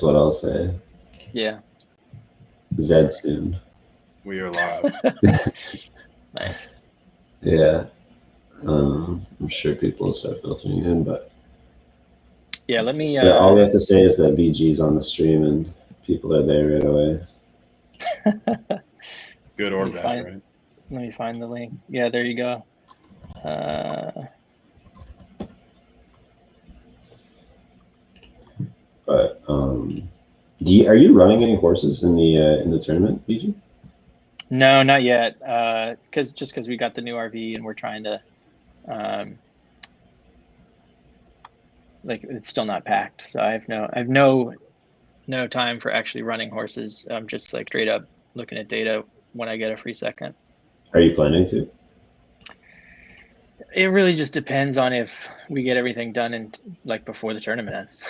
what I'll say. Yeah. ZED soon. We are live. Nice. Yeah. I'm sure people will start filtering in, but yeah, let me. So all we have to say is that BG's on the stream and people are there right away. Good or bad, right? Let me find the link. Yeah, there you go. But are you running any horses in the tournament, BG? No, not yet. Because we got the new RV and we're trying to, like, it's still not packed, so I have no time for actually running horses. I'm just like straight up looking at data when I get a free second. Are you planning to? It really just depends on if we get everything done in like before the tournament ends.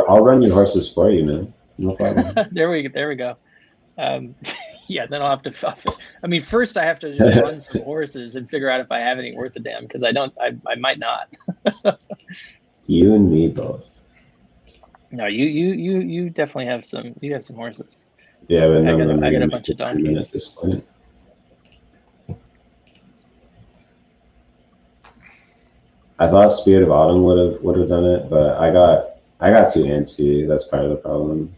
I'll run your horses for you, man. No problem. there we go. Yeah, then I'll have to. I mean, first I have to just run some horses and figure out if I have any worth a damn, because I might not. You and me both. No, you definitely have some. You have some horses. Yeah, but I got a bunch of donkeys at this point. I thought Spirit of Autumn would have done it, but I got too antsy. That's part of the problem.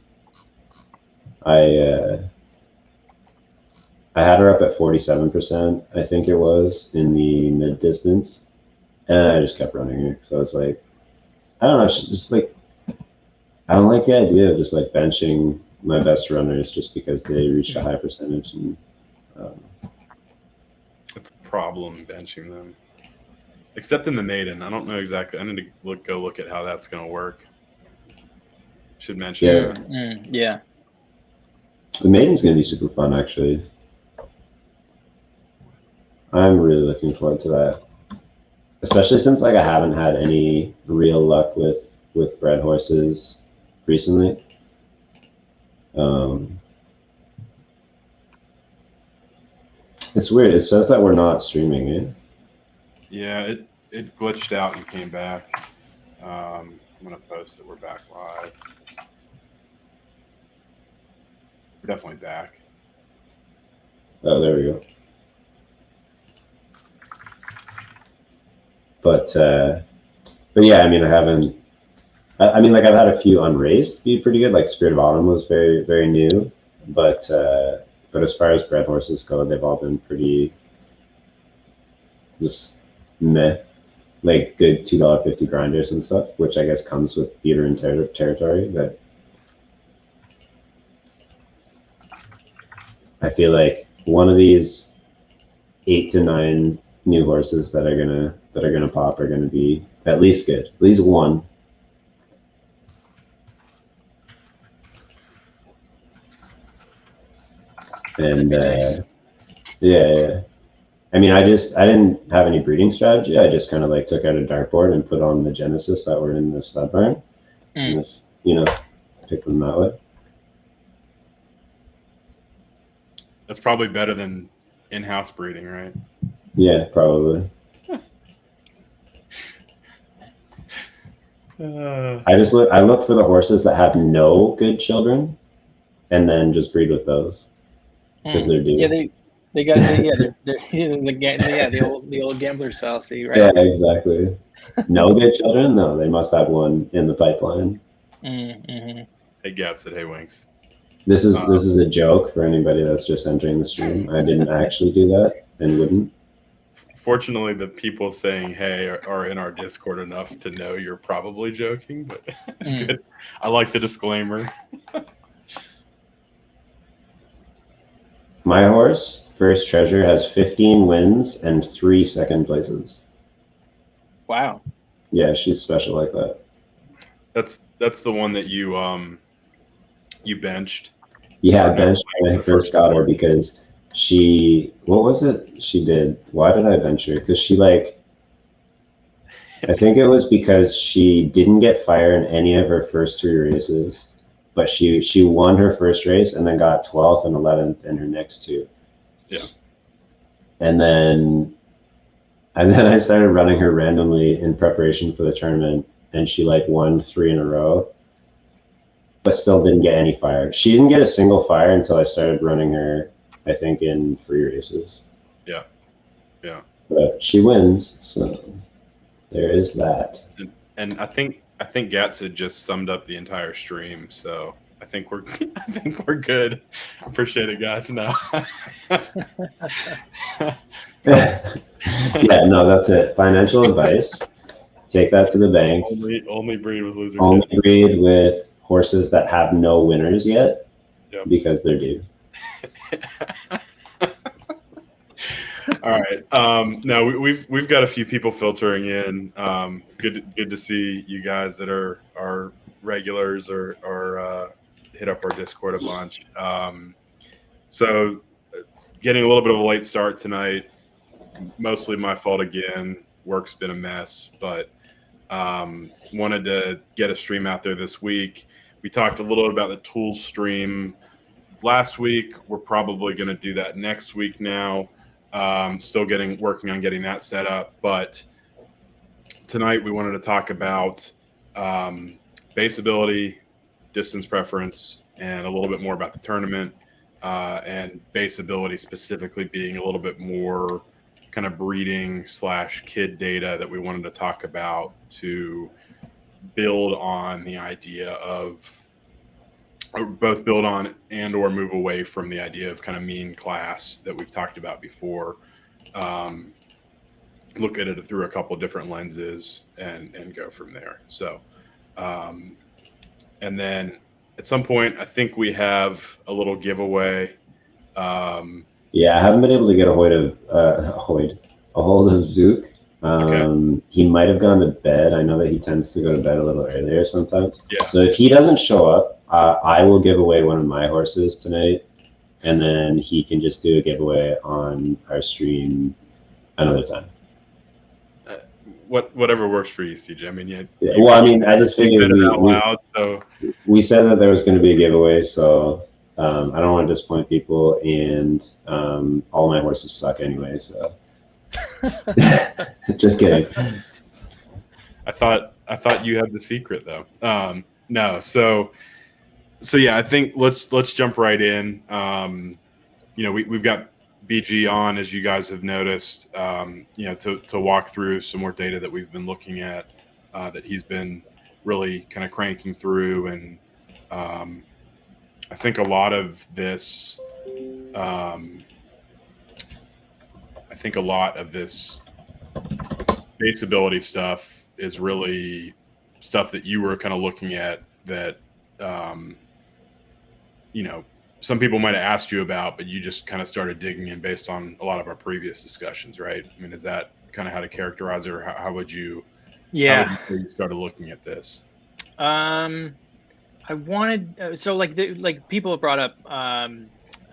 I had her up at 47%, I think it was, in the mid distance, and I just kept running her. So it's like, I don't know. She's just like, I don't like the idea of just like benching my best runners just because they reached a high percentage. And it's a problem benching them, except in the maiden. I don't know exactly. I need to go look at how that's going to work. Should mention that. Yeah. The maiden's going to be super fun, actually. I'm really looking forward to that, especially since like I haven't had any real luck with bred horses recently. It's weird. It says that we're not streaming it. Yeah, it glitched out and came back. I'm gonna post that we're back live. We're definitely back. Oh, there we go. But yeah, I mean, I mean, like I've had a few unraced be pretty good. Like Spirit of Autumn was very, very new, but as far as bred horses go, they've all been pretty just meh, like good $2.50 grinders and stuff, which I guess comes with theater and territory. But I feel like one of these 8 to 9 new horses that are gonna pop are gonna be at least good, at least one. And yeah. I mean, I didn't have any breeding strategy. I just kind of like took out a dartboard and put on the Genesis that were in the stud barn, and just, pick them that way. That's probably better than in-house breeding, right? Yeah, probably. I look for the horses that have no good children, and then just breed with those because they're due. Yeah, they got they're the old gambler's fallacy, right? Yeah, exactly. No good children? No, they must have one in the pipeline. Mm-hmm. Hey, Gat said, "Hey, Winks." This is a joke for anybody that's just entering the stream. I didn't actually do that and wouldn't. Fortunately, the people saying "hey" are in our Discord enough to know you're probably joking, but good. I like the disclaimer. My horse, First Treasure, has 15 wins and 3 second places. Wow. Yeah, she's special like that. That's the one that you benched. Yeah, I benched when I first got her because what was it she did? Why did I bench her? Because she I think it was because she didn't get fire in any of her first 3 races, but she won her first race and then got 12th and 11th in her next 2. Yeah. And then I started running her randomly in preparation for the tournament, and she won 3 in a row. still didn't get any fire. She didn't get a single fire until I started running her, I think, in free races. Yeah. But she wins, so there is that. And I think XYZED just summed up the entire stream, so I think we're good. Appreciate it, guys. No. Yeah, no, that's it. Financial advice. Take that to the bank. Only breed with loser. Only breed with horses that have no winners yet, because they're due. All right. No, we've got a few people filtering in. Good to see you guys that are regulars or hit up our Discord a bunch. So getting a little bit of a late start tonight. Mostly my fault again. Work's been a mess, but wanted to get a stream out there this week. We talked a little about the tools stream last week. We're probably going to do that next week now. Still working on getting that set up, but tonight we wanted to talk about base ability, distance preference, and a little bit more about the tournament, and base ability specifically being a little bit more kind of breeding / kid data that we wanted to talk about to build on the idea of, or both build on and or move away from the idea of kind of mean class that we've talked about before. Look at it through a couple different lenses and go from there. So, and then at some point, I think we have a little giveaway. Yeah, I haven't been able to get a hold of Zook. Okay. He might have gone to bed. I know that he tends to go to bed a little earlier sometimes. Yeah. So if he doesn't show up, I will give away one of my horses tonight, and then he can just do a giveaway on our stream another time. Whatever works for you, CJ. I mean, Well, I mean, I just figured we said that there was going to be a giveaway, so I don't want to disappoint people, and all my horses suck anyway, so just kidding. I thought you had the secret though. No, so yeah, I think let's jump right in. We've got BG on, as you guys have noticed, to walk through some more data that we've been looking at, that he's been really kind of cranking through, and I think a lot of this, base ability stuff is really stuff that you were kind of looking at that, some people might have asked you about, but you just kind of started digging in based on a lot of our previous discussions, right? I mean, is that kind of how to characterize it, or how would you? Yeah. How would you started looking at this? I wanted like people have brought up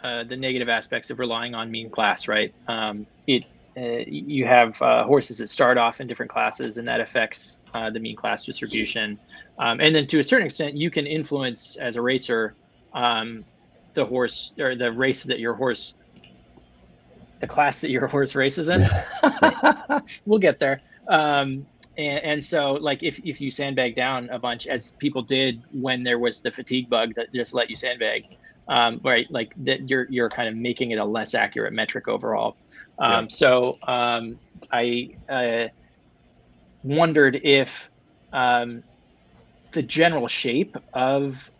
the negative aspects of relying on mean class, right? You have horses that start off in different classes, and that affects the mean class distribution. And then to a certain extent, you can influence as a racer the horse or the race that your horse, the class that your horse races in. We'll get there. And so like if you sandbag down a bunch, as people did when there was the fatigue bug that just let you sandbag, right? Like that you're kind of making it a less accurate metric overall. So I wondered if the general shape of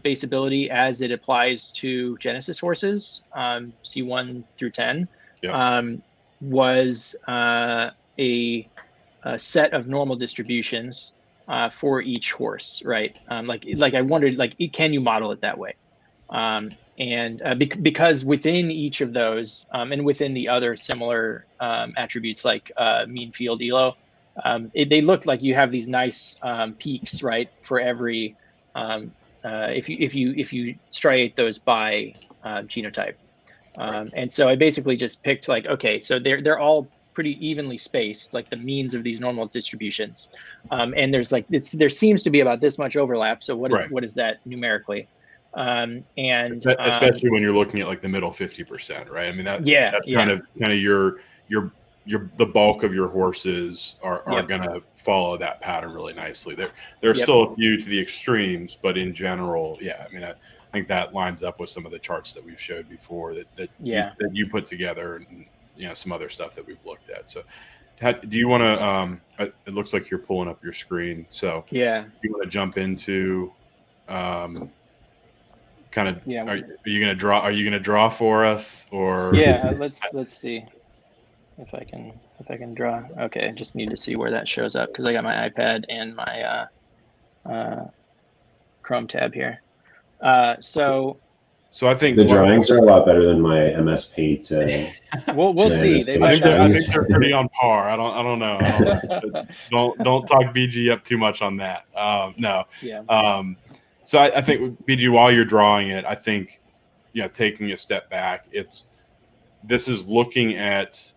base ability as it applies to Genesis horses, C1 through 10, was a set of normal distributions for each horse, right? Like I wondered, like, can you model it that way? Because within each of those, and within the other similar attributes like mean field elo, they look like you have these nice peaks, right, for every if you striate those by genotype. And so I basically just picked like, okay, so they're all pretty evenly spaced, like the means of these normal distributions, and there's like there seems to be about this much overlap. So what is that numerically? And especially when you're looking at like the middle 50%, right? I mean that's kind of your the bulk of your horses are Yep. going to follow that pattern really nicely. There's still a few to the extremes, but in general, yeah, I mean, I think that lines up with some of the charts that we've showed before that you put together, and some other stuff that we've looked at. So do you want to it looks like you're pulling up your screen, so do you want to jump into kind of are you going to draw for us, or let's see if I can draw. Okay, I just need to see where that shows up because I got my iPad and my Chrome tab here. So I think the drawings are a lot better than my MS Paint. We'll see. I think they're pretty on par. I don't know. Don't talk BG up too much on that. No. Yeah. So I think BG, while you're drawing it, I think taking a step back, this is looking at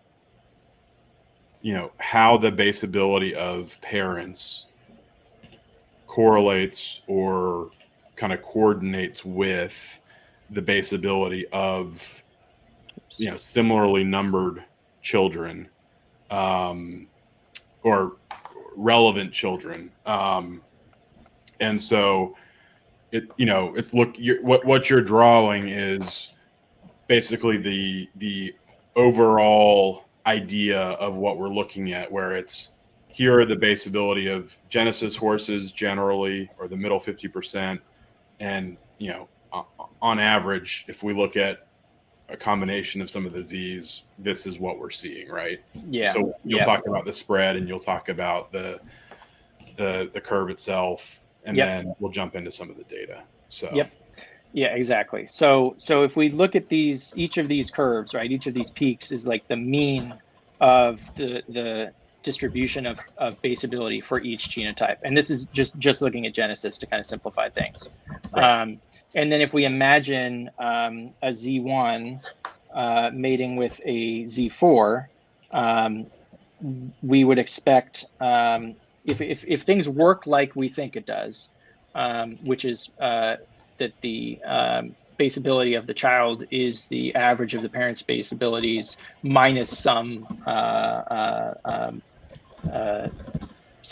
how the base ability of parents correlates or kind of coordinates with the base ability of similarly numbered children or relevant children, and so it's what you're drawing is basically the overall idea of what we're looking at, where it's here are the base ability of Genesis horses generally, or the middle 50%, and on average, if we look at a combination of some of the Z's, this is what we're seeing, right? Yeah. So you'll talk about the spread, and you'll talk about the curve itself, and then we'll jump into some of the data. So yeah, exactly. So if we look at each of these curves, right, each of these peaks is like the mean of the distribution of base ability for each genotype, and this is just looking at Genesis to kind of simplify things. Right. And then if we imagine a Z1 mating with a Z4, we would expect if things work like we think it does, which is that the base ability of the child is the average of the parent's base abilities minus some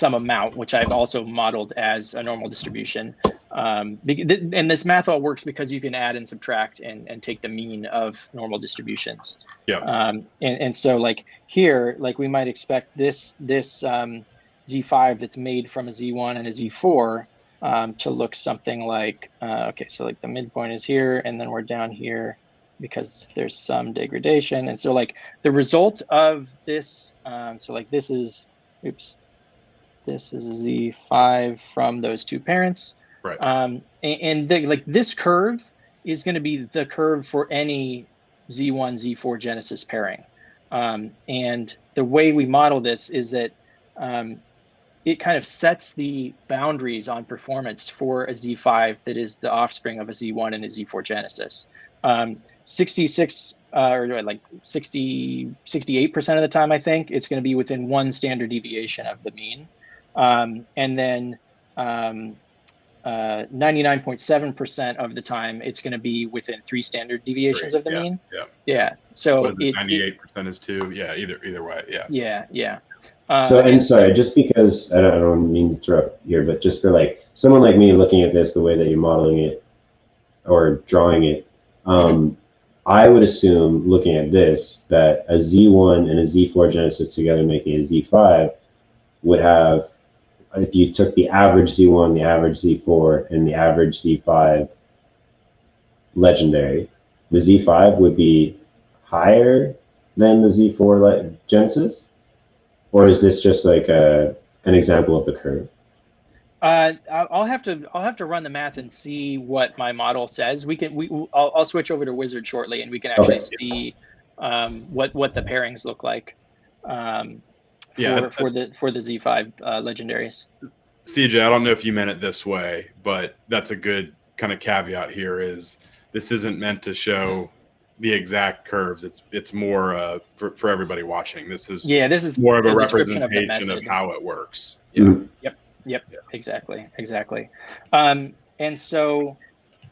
amount, which I've also modeled as a normal distribution. And this math all works because you can add and subtract and take the mean of normal distributions. Yeah. And so like here, like we might expect this Z5 that's made from a Z1 and a Z4 to look something like, okay, so like the midpoint is here, and then we're down here because there's some degradation. And so like the result of this, so like this is a Z5 from those two parents. Right. And like this curve is going to be the curve for any Z1, Z4 Genesis pairing. And the way we model this is that it kind of sets the boundaries on performance for a Z5 that is the offspring of a Z1 and a Z4 Genesis. 66 or like 68% of the time, I think it's going to be within one standard deviation of the mean. And then 99.7% of the time, it's going to be within 3 standard deviations of the mean. Yeah. So 98% is 2. Yeah. Either way. Yeah. Yeah. Sorry, just because I don't mean to interrupt here, but just for like someone like me looking at this, the way that you're modeling it or drawing it, I would assume looking at this that a Z1 and a Z4 Genesis together making a Z5 would have, if you took the average Z1, the average Z4, and the average Z5 legendary, the Z5 would be higher than the Z4 Genesis? Or is this just like an example of the curve? I'll have to run the math and see what my model says. I'll switch over to Wizard shortly, and we can actually see what the pairings look like for the Z5 legendaries. CJ, I don't know if you meant it this way, but that's a good kind of caveat here. Is this isn't meant to show the exact curves. It's more for everybody watching. This is more of a representation of how it works. Yep. Exactly. And so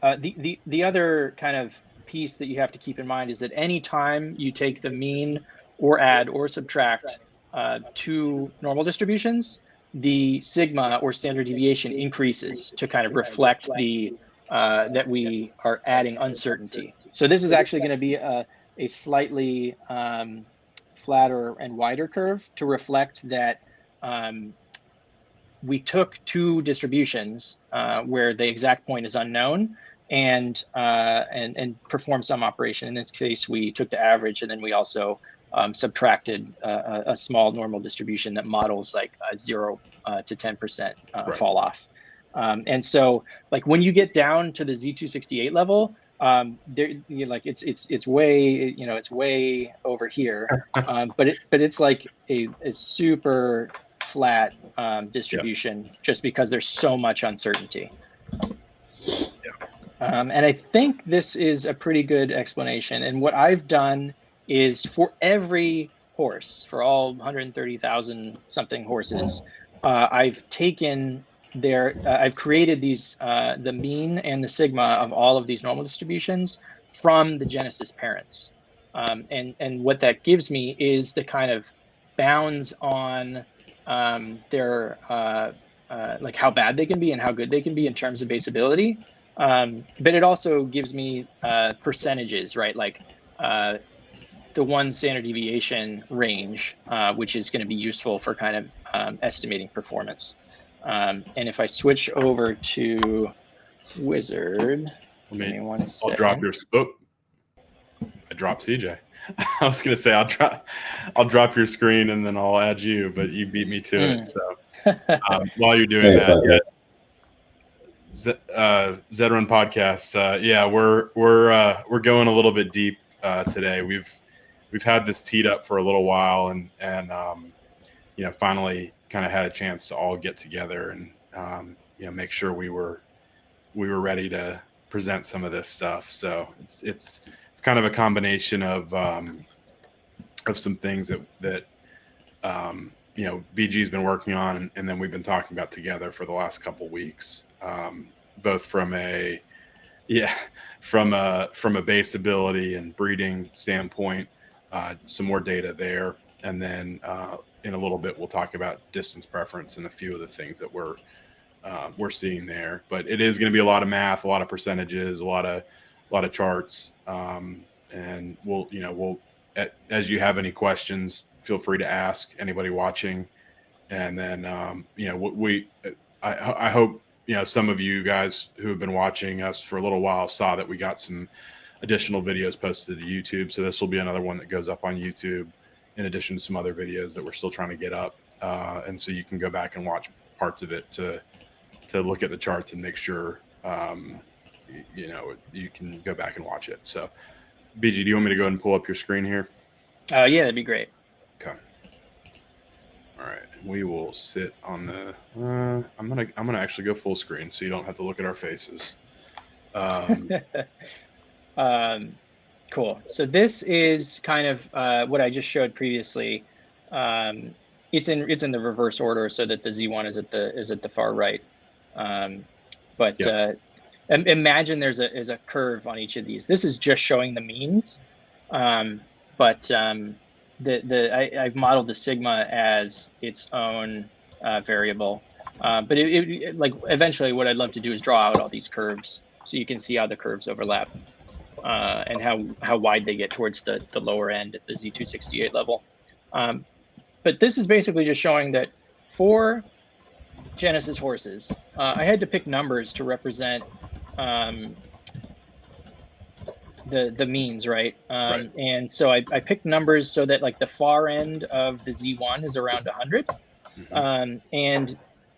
the other kind of piece that you have to keep in mind is that any time you take the mean or add or subtract two normal distributions, the sigma or standard deviation increases to kind of reflect the that we are adding uncertainty. So this is actually going to be a slightly flatter and wider curve to reflect that we took two distributions where the exact point is unknown and performed some operation. In this case, we took the average, and then we also subtracted a small normal distribution that models like 0 to 10% fall off. And so, like when you get down to the Z268 level, there, you know, like it's way, you know, it's way over here, but it's like a super flat distribution, just because there's so much uncertainty. And I think this is a pretty good explanation. And what I've done is for every horse, for all 130,000 something horses, I've taken I've created these, the mean and the sigma of all of these normal distributions from the Genesis parents. And what that gives me is the kind of bounds on their, like how bad they can be and how good they can be in terms of baseability. But it also gives me percentages, right? Like the one standard deviation range, which is going to be useful for kind of estimating performance. And if I switch over to Wizard, give me one second. I'll drop your I dropped CJ. I was going to say I'll drop your screen and then I'll add you, but you beat me to it. So while you're doing that, ZED Run podcast. Yeah, we're going a little bit deep today. We've had this teed up for a little while, and you know, finally kind of had a chance to all get together and you know, make sure we were ready to present some of this stuff. So it's kind of a combination of some things that you know, BG's been working on, and then we've been talking about together for the last couple weeks, both from a baseability and breeding standpoint, some more data there, and then in a little bit we'll talk about distance preference and a few of the things that we're seeing there. But it is going to be a lot of math, a lot of percentages, a lot of charts, and we'll as you have any questions, feel free to ask anybody watching. And then you know, I hope, you know, some of you guys who have been watching us for a little while saw that we got some additional videos posted to YouTube. So this will be another one that goes up on YouTube, in addition to some other videos that we're still trying to get up. And so you can go back and watch parts of it to look at the charts and make sure, you know, you can go back and watch it. So BG, do you want me to go ahead and pull up your screen here? Yeah, that'd be great. Okay. All right. We will sit on the, I'm gonna actually go full screen so you don't have to look at our faces. Cool. So this is kind of what I just showed previously. It's in the reverse order, so that the Z1 is at the far right. But imagine there's a curve on each of these. This is just showing the means, but I've modeled the sigma as its own variable. But it like eventually what I'd love to do is draw out all these curves so you can see how the curves overlap, and how wide they get towards the lower end at the Z268 level. But this is basically just showing that for Genesis horses, I had to pick numbers to represent the means, right? Right. And so I picked numbers so that like the far end of the Z1 is around 100. Mm-hmm. And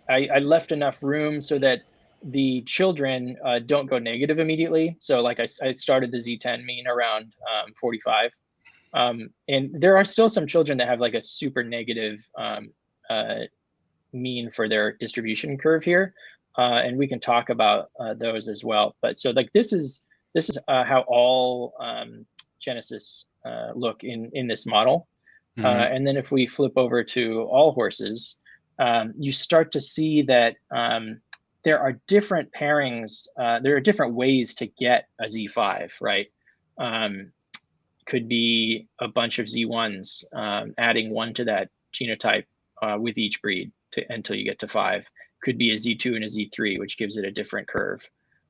I left enough room so that the children don't go negative immediately. So like I started the Z10 mean around 45. And there are still some children that have like a super negative mean for their distribution curve here. And we can talk about those as well. But so like this is how all Genesis look in this model. Mm-hmm. And then if we flip over to all horses, you start to see that there are different pairings. There are different ways to get a Z5, right? could be a bunch of Z1s, adding one to that genotype with each breed until you get to 5. Could be a Z2 and a Z3, which gives it a different curve.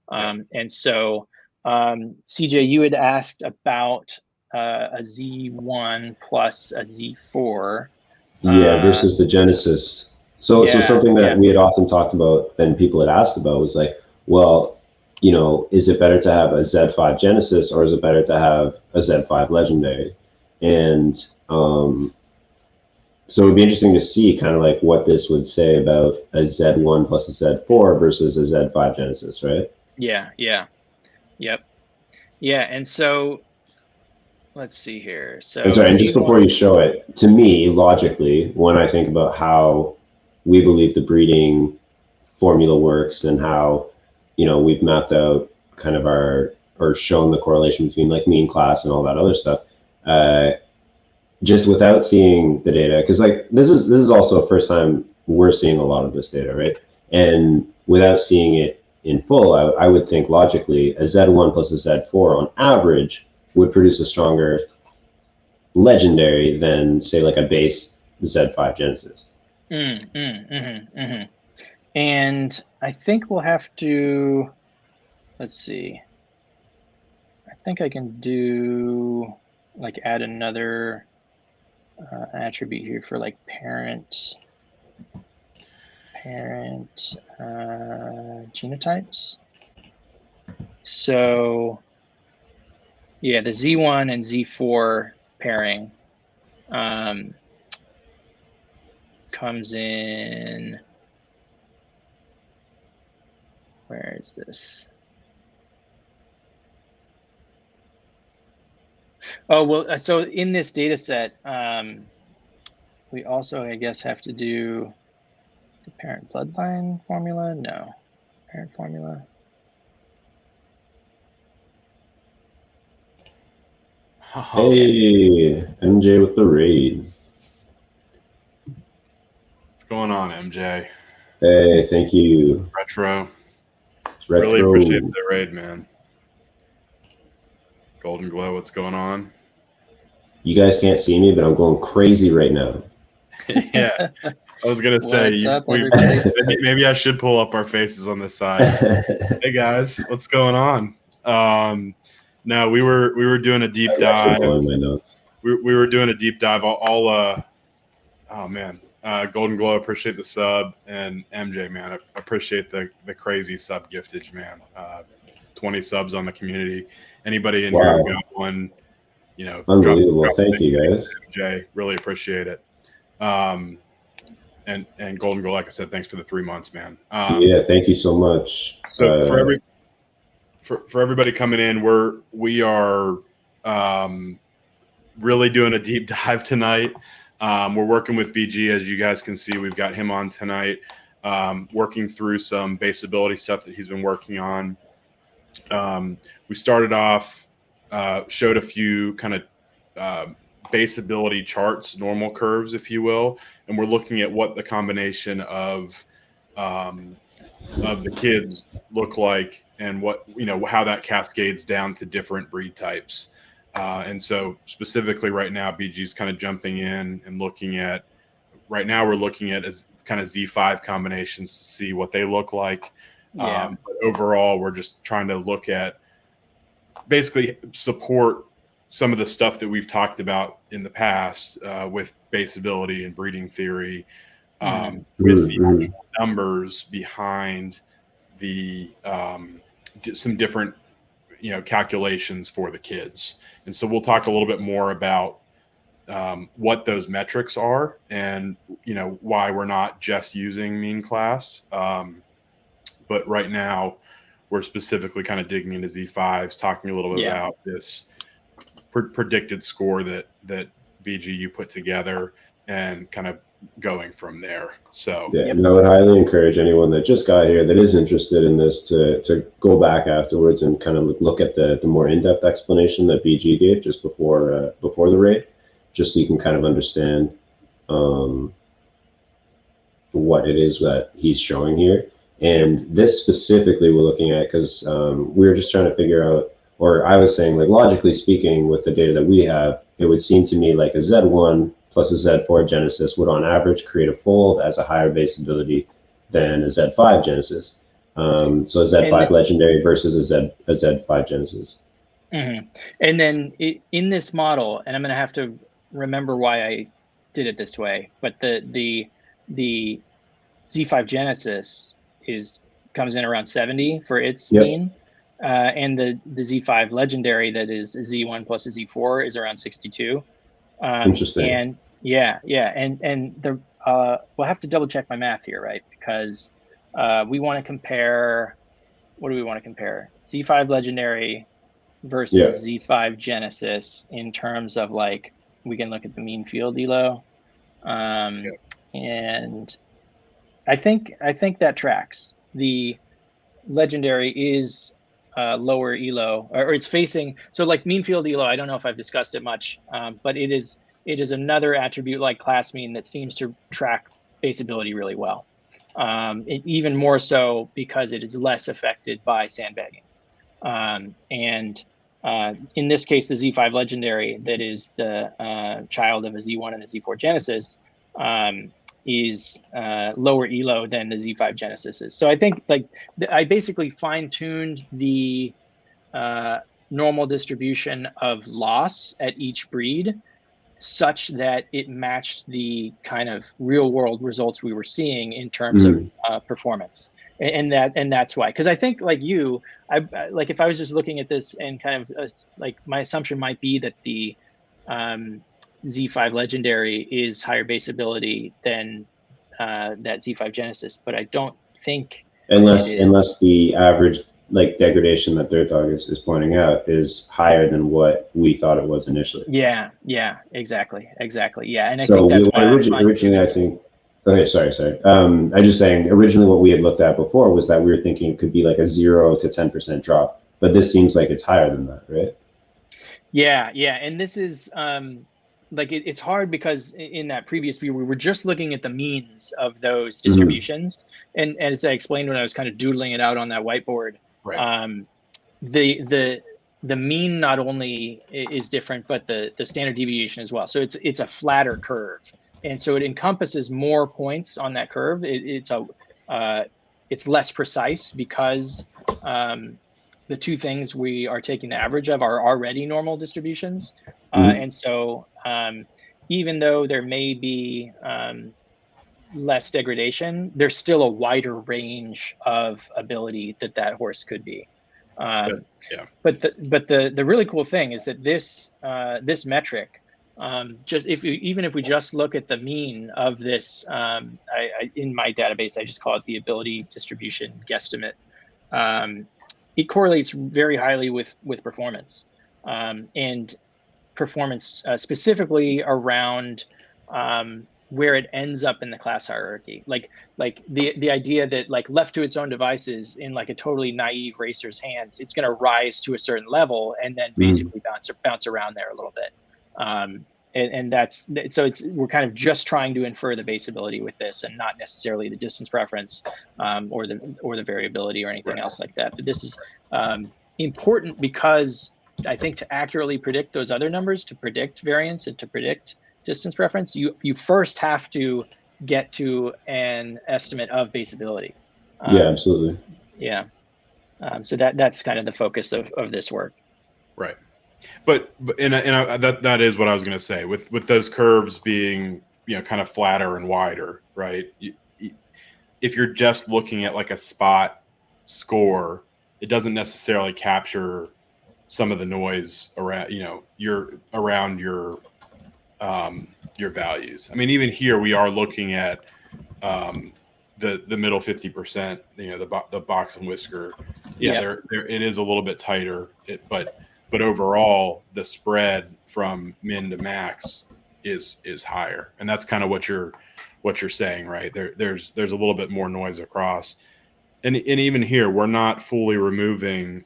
And so, CJ, you had asked about a Z1 plus a Z4. Yeah, versus the Genesis. So something that we had often talked about and people had asked about was like, well, you know, is it better to have a Z5 Genesis or is it better to have a Z5 Legendary? And so it'd be interesting to see kind of like what this would say about a Z1 plus a Z4 versus a Z5 Genesis, right? Yeah. And so let's see here. So and just before you show it, to me, logically, when I think about how we believe the breeding formula works and how, you know, we've mapped out kind of or shown the correlation between like mean class and all that other stuff, just without seeing the data, because like this is also the first time we're seeing a lot of this data, right? And without seeing it in full, I would think logically a Z1 plus a Z4 on average would produce a stronger Legendary than say like a base Z5 Genesis. And I think we'll have to, let's see. I think I can do like add another attribute here for like parent genotypes. So yeah, the Z1 and Z4 pairing comes in, where is this? Oh, well, so in this data set, we also, I guess, have to do the parent bloodline formula. No, parent formula. Oh, hey, MJ with the raid. What's going on, MJ? Hey, thank you. Retro. Retro. Really appreciate the raid, man. Golden Glow, what's going on? You guys can't see me, but I'm going crazy right now. Yeah, I was gonna say maybe I should pull up our faces on this side. Hey guys, what's going on? No, we were doing a deep dive. We were doing a deep dive. Oh man, Golden Glow, appreciate the sub, and MJ, man, I appreciate the crazy sub giftage, man. 20 subs on the community. Anybody in here who got one, you know, unbelievable. Thank you guys. MJ, really appreciate it. And Golden Glow, like I said, thanks for the 3 months, man. Yeah, thank you so much. So for everybody coming in, we are really doing a deep dive tonight. We're working with BG, as you guys can see. We've got him on tonight, working through some base ability stuff that he's been working on. We started off, showed a few kind of base ability charts, normal curves, if you will, and we're looking at what the combination of the kids look like and what, you know, how that cascades down to different breed types. And so specifically right now, BG's kind of jumping in and looking at, right now we're looking at as kind of Z5 combinations to see what they look like. Yeah. But overall, we're just trying to look at basically support some of the stuff that we've talked about in the past with base ability and breeding theory, with the actual numbers behind the some different, you know, calculations for the kids. And so we'll talk a little bit more about what those metrics are and, you know, why we're not just using mean class. But right now we're specifically kind of digging into Z5s, talking a little bit about this predicted score that BGU put together and kind of going from there. So yeah, and I would highly encourage anyone that just got here that is interested in this to go back afterwards and kind of look at the more in-depth explanation that BG gave just before the raid, just so you can kind of understand what it is that he's showing here. And this specifically we're looking at because we were just trying to figure out or I was saying, like, logically speaking, with the data that we have, it would seem to me like a Z1 plus a Z4 Genesis would on average create a fold as a higher base ability than a Z5 Genesis. So a Z5 Legendary versus a Z5 Genesis. Mm-hmm. And then in this model, and I'm going to have to remember why I did it this way, but the Z5 Genesis comes in around 70 for its mean, and the Z5 Legendary that is a Z1 plus a Z4 is around 62. Interesting. And yeah, and the we'll have to double check my math here, right? Because we want to compare. What do we want to compare? Z5 Legendary versus Z5 Genesis in terms of, like, we can look at the mean field elo, and I think that tracks. The Legendary is lower elo, or it's facing, so like mean field elo, I don't know if I've discussed it much, but it is another attribute like class mean that seems to track base ability really well, even more so because it is less affected by sandbagging. And in this case, the Z5 Legendary, that is the child of a Z1 and a Z4 Genesis, is lower elo than the Z5 Genesis is. So I think, like, I basically fine-tuned the normal distribution of loss at each breed such that it matched the kind of real-world results we were seeing in terms of performance. And that's why, because I think, like you, like, if I was just looking at this and kind of like, my assumption might be that the Z5 Legendary is higher base ability than that Z5 Genesis, but I don't think unless the average, like, degradation that Dirt Dog is pointing out is higher than what we thought it was initially. Yeah, exactly. Yeah, and I so think that's why originally I think. Okay, sorry. I'm just saying, originally what we had looked at before was that we were thinking it could be like a 0 to 10% drop, but this seems like it's higher than that, right? Yeah, and this is like, it's hard because in that previous view we were just looking at the means of those distributions, and as I explained when I was kind of doodling it out on that whiteboard, right. The mean not only is different, but the standard deviation as well. So it's a flatter curve, and so it encompasses more points on that curve. It's less precise because the two things we are taking the average of are already normal distributions, and so even though there may be less degradation, there's still a wider range of ability that horse could be. But the really cool thing is that this metric, even if we just look at the mean of this, in my database I just call it the ability distribution guesstimate. It correlates very highly with performance, and performance specifically around where it ends up in the class hierarchy. Like the idea that, like, left to its own devices in like a totally naive racer's hands, it's going to rise to a certain level and then basically bounce around there a little bit. And that's, so we're kind of just trying to infer the base ability with this, and not necessarily the distance preference or the variability or anything else like that. But this is important because I think to accurately predict those other numbers, to predict variance and to predict distance preference, you first have to get to an estimate of base ability. Yeah, absolutely. Yeah. So that's kind of the focus of this work. Right. But that is what I was going to say, with those curves being, kind of flatter and wider, right? If you're just looking at like a spot score, it doesn't necessarily capture some of the noise around, around your values. I mean, even here we are looking at the middle 50%, the box and whisker. There it is a little bit tighter, but overall the spread from min to max is higher, and that's kind of what you're saying, right? There's a little bit more noise across, and even here we're not fully removing.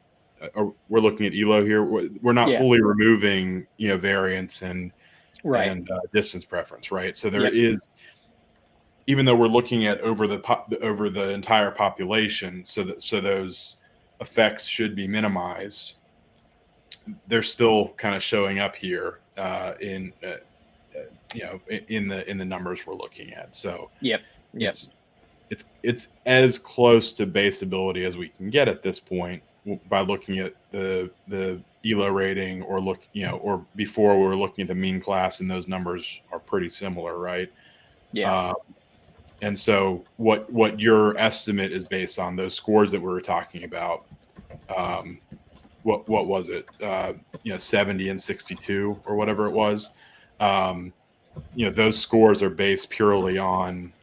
We're looking at elo here. We're not fully removing variance and distance preference, right? So there is, even though we're looking at over the entire population, so those effects should be minimized. they're still kind of showing up here in the numbers we're looking at. So it's as close to baseability as we can get at this point by looking at the ELO rating, or or before we were looking at the mean class, and those numbers are pretty similar, right? Yeah. And so what your estimate is based on those scores that we were talking about. What was it? 70 and 62 or whatever it was. Those scores are based purely on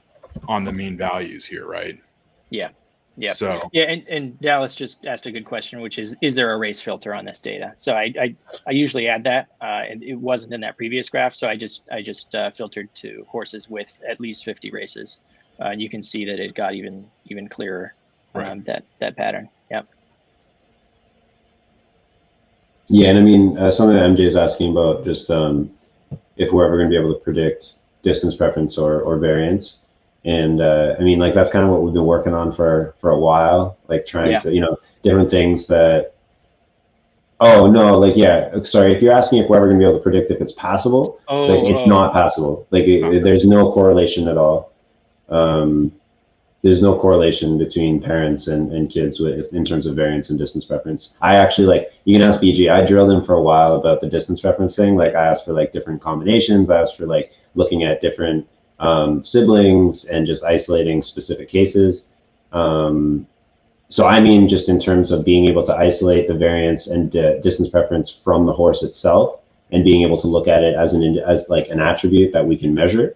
the mean values here, right? Yeah. Yeah. So and Dallas just asked a good question, which is there a race filter on this data? So I usually add that, and it wasn't in that previous graph. So I just filtered to horses with at least 50 races. And you can see that it got even clearer, right. that pattern. Yep. Yeah, and I mean, something that MJ is asking about, just if we're ever going to be able to predict distance preference or variance. And I mean, like, that's kind of what we've been working on for a while, like trying to, different things that, sorry, if you're asking if we're ever going to be able to predict if it's passable, it's not passable. Like, there's no correlation at all. There's no correlation between parents and kids in terms of variance and distance preference. I actually, you can ask BG, I drilled him for a while about the distance preference thing. Like, I asked for different combinations. I asked for looking at different siblings and just isolating specific cases. So I mean, just in terms of being able to isolate the variance and distance preference from the horse itself, and being able to look at it as an attribute that we can measure.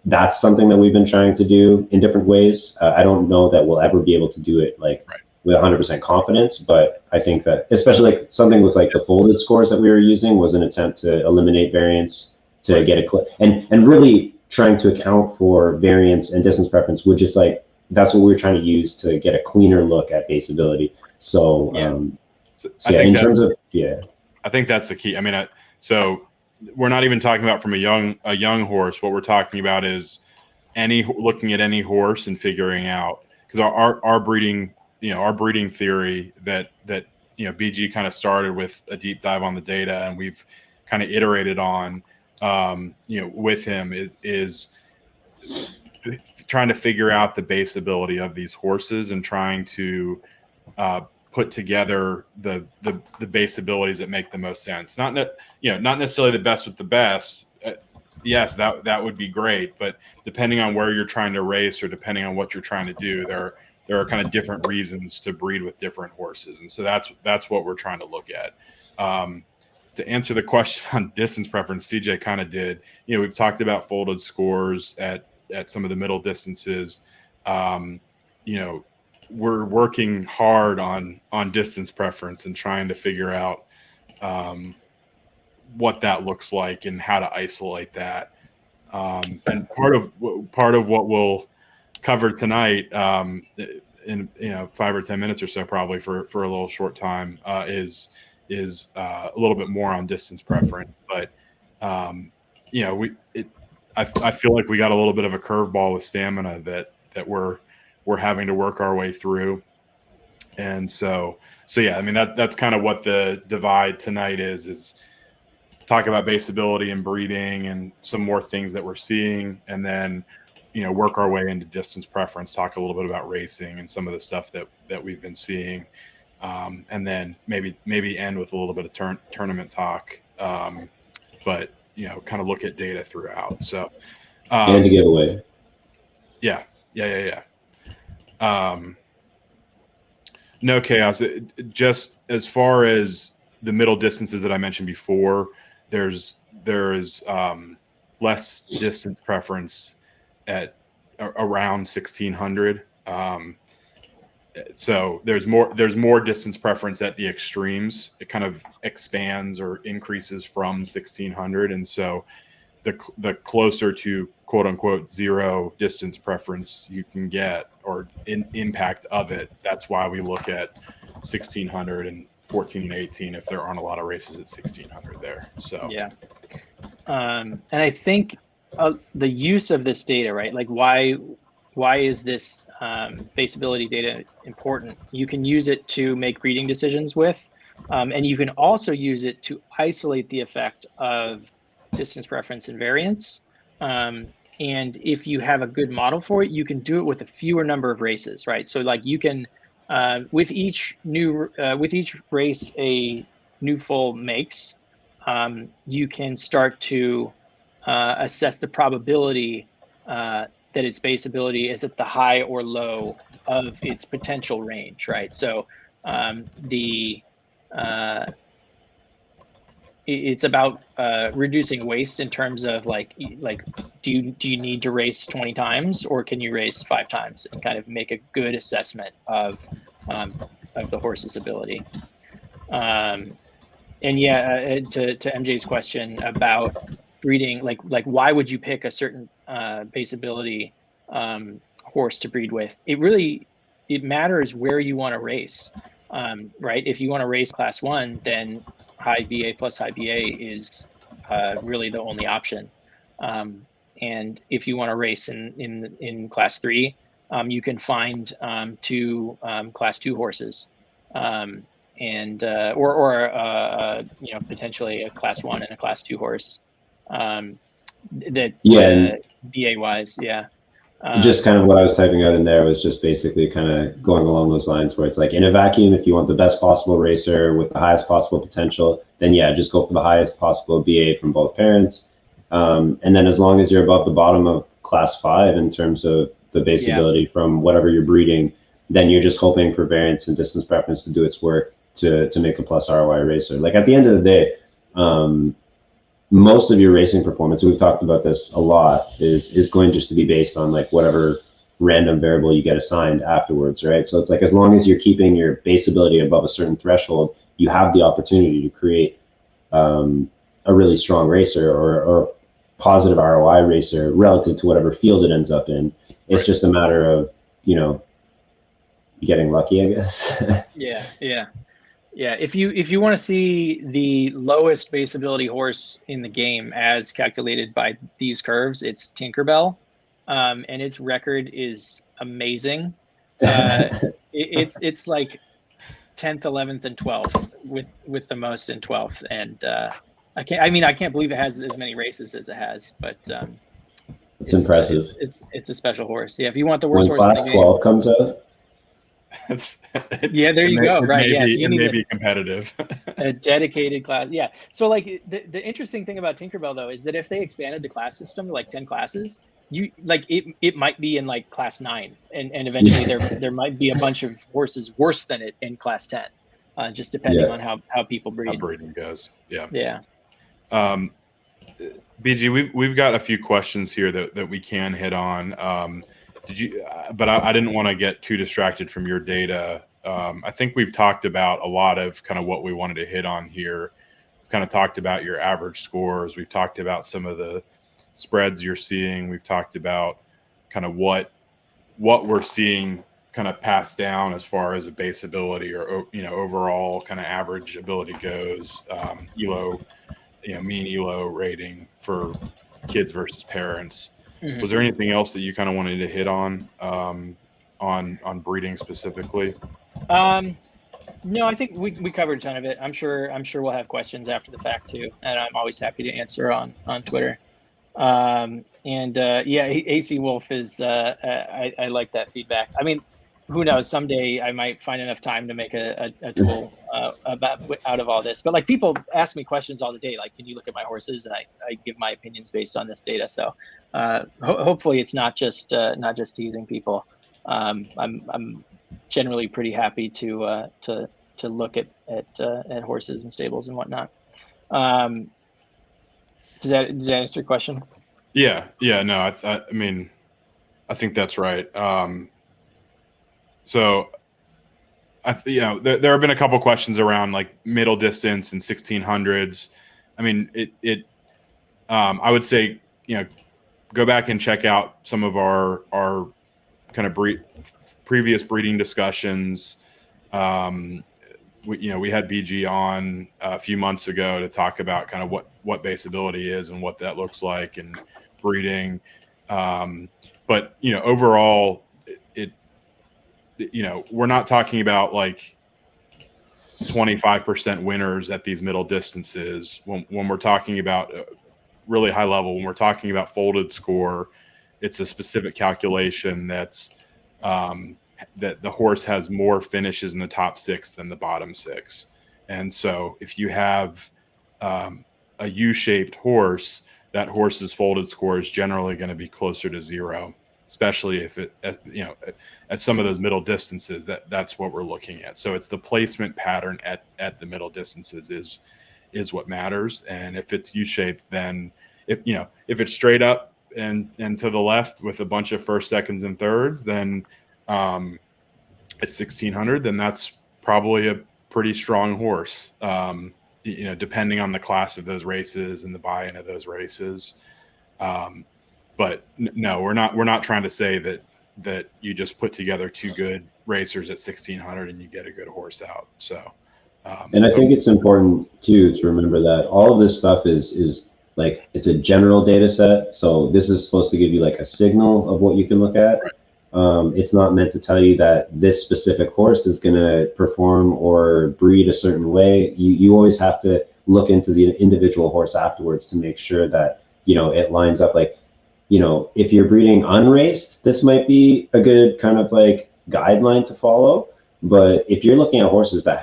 That's something that we've been trying to do in different ways. I don't know that we'll ever be able to do it with 100% confidence, but I think that especially something with the folded scores that we were using was an attempt to eliminate variance to get a and really trying to account for variance and distance preference would just that's what we were trying to use to get a cleaner look at baseability. So, I think that's the key. I mean, so we're not even talking about from a young horse. What we're talking about is looking at any horse and figuring out, because our breeding theory that BG kind of started with a deep dive on the data, and we've kind of iterated on with him is trying to figure out the baseability of these horses and trying to put together the baseabilities that make the most sense. Not necessarily the best with the best. Yes, that would be great, but depending on where you're trying to race or depending on what you're trying to do, there are kind of different reasons to breed with different horses, and so that's what we're trying to look at. To answer the question on distance preference, CJ kind of did. We've talked about folded scores at some of the middle distances. We're working hard on distance preference and trying to figure out what that looks like and how to isolate that. And part of what we'll cover tonight in 5 or 10 minutes or so, probably for a little short time, is a little bit more on distance preference. But I feel like we got a little bit of a curveball with stamina that we're having to work our way through. And so yeah, I mean, that's kind of what the divide tonight is talk about baseability and breeding and some more things that we're seeing, and then work our way into distance preference, talk a little bit about racing and some of the stuff that we've been seeing, and then maybe end with a little bit of tournament talk, but kind of look at data throughout. So and to give away. Yeah. No chaos. Just as far as the middle distances that I mentioned before, there is less distance preference at around 1600. So there's more distance preference at the extremes. It kind of expands or increases from 1600, and so the closer to quote unquote zero distance preference you can get, or impact of it, that's why we look at 1600 and 14 and 18 if there aren't a lot of races at 1600 there. So yeah, and I think the use of this data, right? Like why is this baseability data important? You can use it to make breeding decisions with. And you can also use it to isolate the effect of distance preference and variance. And if you have a good model for it, you can do it with a fewer number of races, right? So like you can, with each race a new foal makes, you can start to assess the probability that its base ability is at the high or low of its potential range, right? So it's about reducing waste in terms of like do you need to race 20 times, or can you race 5 times, and kind of make a good assessment of the horse's ability. And yeah, to MJ's question about breeding, like why would you pick a certain base ability horse to breed with? It matters where you want to race, right? If you want to race class 1, then high VA plus high VA is really the only option. And if you want to race in class 3, you can find 2 class 2 horses. And or potentially a class 1 and a class 2 horse. That BA wise, yeah. Just kind of what I was typing out in there was just basically kind of going along those lines, where it's like in a vacuum, if you want the best possible racer with the highest possible potential, then yeah, just go for the highest possible BA from both parents. And then as long as you're above the bottom of class 5 in terms of the base ability from whatever you're breeding, then you're just hoping for variance and distance preference to do its work to make a plus ROI racer. Like at the end of the day, most of your racing performance, we've talked about this a lot, is going just to be based on like whatever random variable you get assigned afterwards, right? So it's like as long as you're keeping your base ability above a certain threshold, you have the opportunity to create a really strong racer or positive ROI racer relative to whatever field it ends up in. It's just a matter of, getting lucky, I guess. Yeah, if you want to see the lowest base ability horse in the game as calculated by these curves, it's Tinkerbell, and its record is amazing. It's like 10th, 11th, and 12th with the most in 12th, and I can't believe it has as many races as it has, but it's impressive. It's a special horse. Yeah, if you want the worst when horse class in the game, 12 comes out. Yeah, there you go. Right. Yeah. It may be competitive. A dedicated class. Yeah. So like the interesting thing about Tinkerbell though is that if they expanded the class system to like 10 classes, it might be in like class 9, and eventually there might be a bunch of horses worse than it in class 10, just depending on how people breed. How breeding goes. Yeah. Yeah. BG, we've got a few questions here that we can hit on. But I didn't want to get too distracted from your data. I think we've talked about a lot of kind of what we wanted to hit on here. We've kind of talked about your average scores. We've talked about some of the spreads you're seeing. We've talked about kind of what we're seeing kind of passed down as far as a base ability or overall kind of average ability goes. ELO, mean ELO rating for kids versus parents. Mm-hmm. Was there anything else that you kind of wanted to hit on breeding specifically? No, I think we covered a ton of it. I'm sure we'll have questions after the fact too, and I'm always happy to answer on Twitter. AC Wolf is I like that feedback. I mean, who knows? Someday I might find enough time to make a tool out of all this. But like people ask me questions all the day, like, can you look at my horses? And I give my opinions based on this data. So hopefully it's not just teasing people. I'm generally pretty happy to look at horses and stables and whatnot. Does that answer your question? Yeah. No, I mean, I think that's right. So, there have been a couple questions around like middle distance and 1600s. I mean, I would say, go back and check out some of our kind of previous breeding discussions. We had BG on a few months ago to talk about kind of what base ability is and what that looks like and breeding. But overall, we're not talking about like 25% winners at these middle distances. When we're talking about really high level, when we're talking about folded score, it's a specific calculation that's that the horse has more finishes in the top 6 than the bottom 6. And so if you have a U-shaped horse, that horse's folded score is generally going to be closer to 0, especially if it, at some of those middle distances, that's what we're looking at. So it's the placement pattern at the middle distances is what matters. And if it's U-shaped, then if it's straight up and to the left with a bunch of first, seconds, and thirds, then at 1,600, then that's probably a pretty strong horse. Depending on the class of those races and the buy-in of those races. But no, we're not trying to say that you just put together 2 good racers at 1,600 and you get a good horse out. So, and I think it's important too to remember that all of this stuff is like, it's a general data set. So this is supposed to give you like a signal of what you can look at. Right. It's not meant to tell you that this specific horse is going to perform or breed a certain way. You always have to look into the individual horse afterwards to make sure that, it lines up. Like, if you're breeding unraced, this might be a good kind of like guideline to follow. But if you're looking at horses that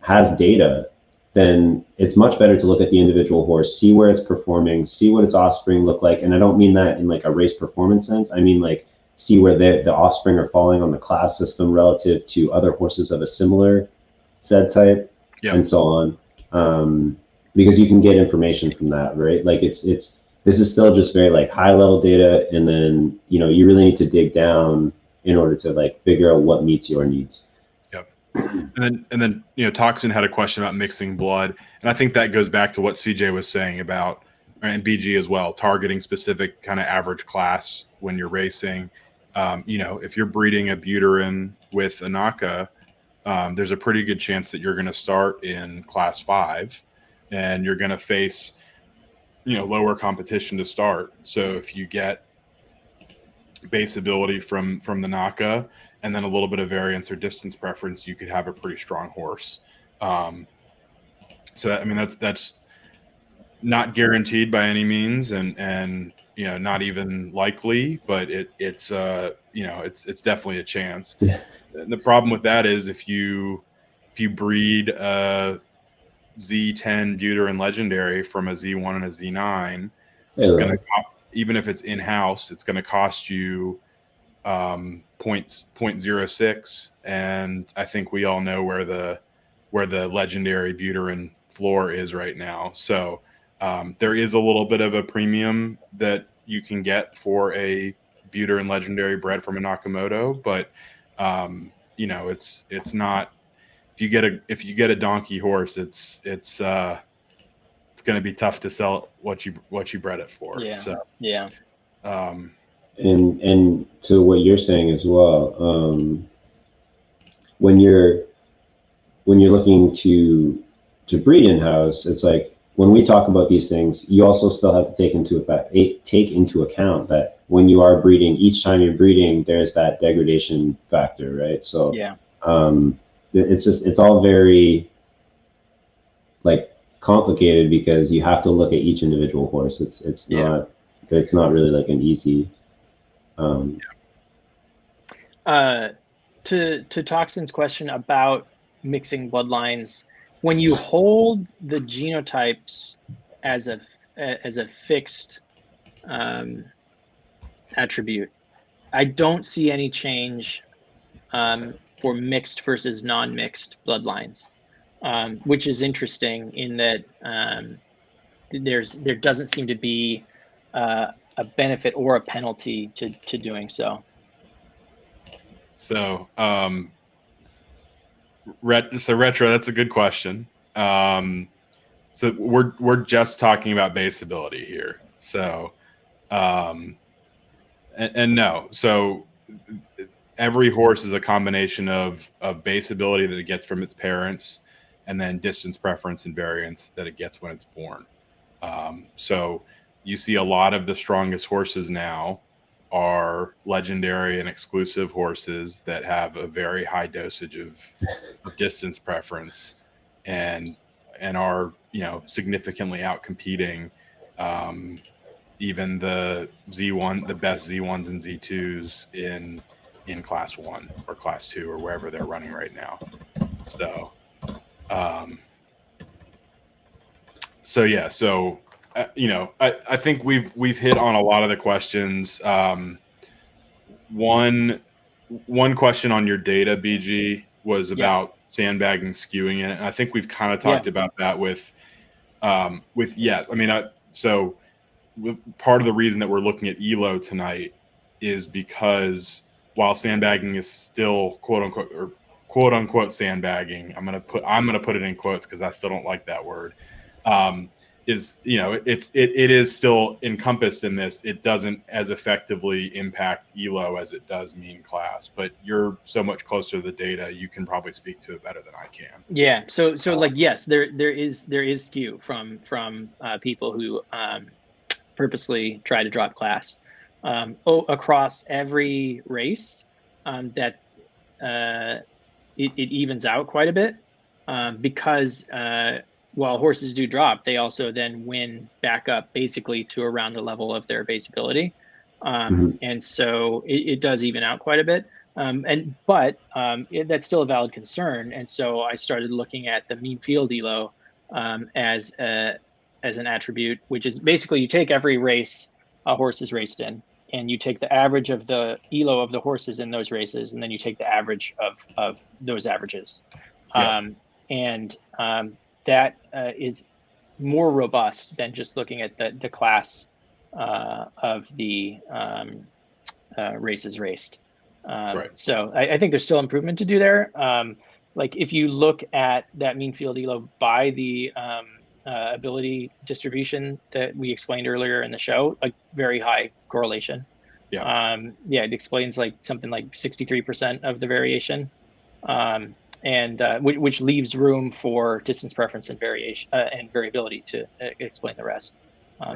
has data, then it's much better to look at the individual horse, see where it's performing, see what its offspring look like. And I don't mean that in like a race performance sense. I mean like, see where the offspring are falling on the class system relative to other horses of a similar ZED type, and so on. Because you can get information from that, right? Like this is still just very like high level data, and then you really need to dig down in order to like figure out what meets your needs. Yep. And then Toxin had a question about mixing blood, and I think that goes back to what CJ was saying about, and BG as well, targeting specific kind of average class when you're racing. If you're breeding a Buterin with a NACA, there's a pretty good chance that you're going to start in class 5 and you're going to face, lower competition to start. So if you get base ability from the NACA and then a little bit of variance or distance preference, you could have a pretty strong horse. That's not guaranteed by any means, and not even likely, but it's definitely a chance. Yeah. And the problem with that is if you breed a Z10 Buterin Legendary from a Z1 and a Z9, it's going to, even if it's in-house, it's going to cost you 0.06, and I think we all know where the Legendary Buterin floor is right now. So there is a little bit of a premium that you can get for a Buterin Legendary bred from a Nakamoto, but it's not. If you get a donkey horse, it's going to be tough to sell what you bred it for. Yeah. So yeah. And to what you're saying as well, when you're looking to breed in-house, it's like, when we talk about these things, you also still have to take into account that when you are breeding, each time you're breeding, there's that degradation factor, right? So yeah, it's all very like complicated because you have to look at each individual horse. It's not really like an easy. To Toxin's question about mixing bloodlines, when you hold the genotypes as a fixed attribute, I don't see any change for mixed versus non-mixed bloodlines, which is interesting in that there doesn't seem to be a benefit or a penalty to doing so. So, Retro, that's a good question. So we're just talking about base ability here. So, and no, so every horse is a combination of base ability that it gets from its parents, and then distance preference and variance that it gets when it's born. So you see a lot of the strongest horses now are legendary and exclusive horses that have a very high dosage of distance preference and are, you know, significantly out competing even the Z1, the best Z1s and Z2s in class 1 or class 2 or wherever they're running right now. So you know, I think we've hit on a lot of the questions. One question on your data, BG, was about sandbagging, skewing it. And I think we've kind of talked about that with yes. I mean, so part of the reason that we're looking at ELO tonight is because while sandbagging is still quote unquote sandbagging, I'm gonna put it in quotes because I still don't like that word. Is, you know, it is still encompassed in this. It doesn't as effectively impact ELO as it does mean class, but you're so much closer to the data, you can probably speak to it better than I can. Yeah. So like, yes, there is skew from people who purposely try to drop class across every race. That it evens out quite a bit because while horses do drop, they also then win back up basically to around the level of their base ability. And so it does even out quite a bit. But that's still a valid concern. And so I started looking at the mean field ELO as an attribute, which is basically you take every race a horse is raced in, and you take the average of the ELO of the horses in those races, and then you take the average of those averages. That is more robust than just looking at the class of the races raced. So I think there's still improvement to do there. Like if you look at that mean field ELO by the ability distribution that we explained earlier in the show, like very high correlation. It explains like something like 63% of the variation. Which leaves room for distance preference and variation and variability to explain the rest.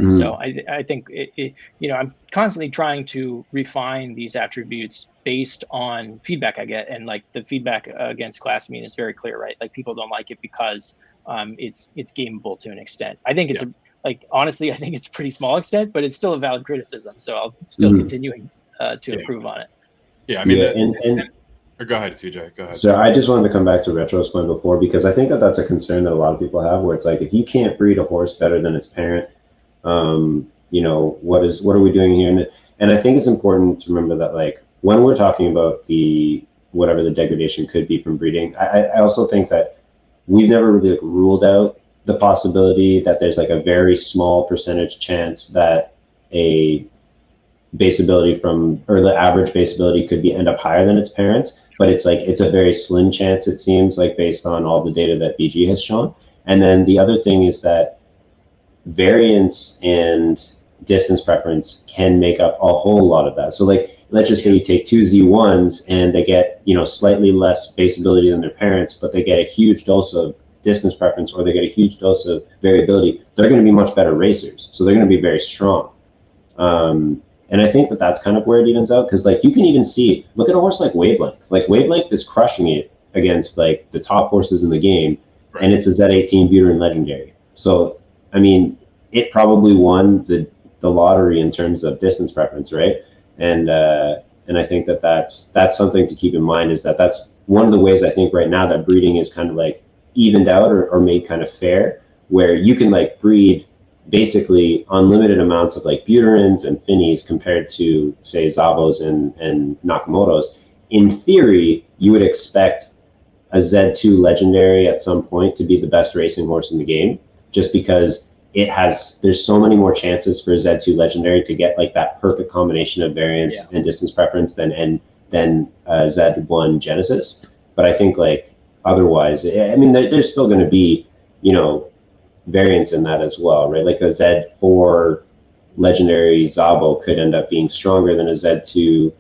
So I think you know, I'm constantly trying to refine these attributes based on feedback I get, and like the feedback against class mean is very clear, right? Like people don't like it because it's gameable to an extent. I think it's honestly, I think it's a pretty small extent, but it's still a valid criticism. So I'll still continuing to improve on it. Yeah, I mean, go ahead, CJ. Go ahead. So I just wanted to come back to Retro's point before, because I think that that's a concern that a lot of people have, where it's like, if you can't breed a horse better than its parent, you know, what are we doing here? And I think it's important to remember that, like, when we're talking about whatever the degradation could be from breeding, I also think that we've never really like ruled out the possibility that there's like a very small percentage chance that a base ability or the average base ability could end up higher than its parents. But it's a very slim chance, it seems like, based on all the data that BG has shown. And then the other thing is that variance and distance preference can make up a whole lot of that. So like, let's just say you take two Z1s and they get, you know, slightly less base ability than their parents, but they get a huge dose of distance preference, or they get a huge dose of variability. They're going to be much better racers. So they're going to be very strong. And I think that that's kind of where it evens out, because like you can even see, look at a horse like Wavelength. Like Wavelength is crushing it against like the top horses in the game, and it's a Z18 Buterin Legendary. So I mean, it probably won the lottery in terms of distance preference, right? And I think that that's something to keep in mind, is that that's one of the ways I think right now that breeding is kind of like evened out or made kind of fair, where you can like breed basically unlimited amounts of like Buterins and Finnies compared to, say, Zavos and Nakamotos. In theory, you would expect a Z2 Legendary at some point to be the best racing horse in the game, just because there's so many more chances for a Z2 Legendary to get like that perfect combination of variance and distance preference than Z1 Genesis. But I think like otherwise, I mean, there's still going to be, you know, variance in that as well, right? Like a Z4 Legendary Zabo could end up being stronger than a Z2.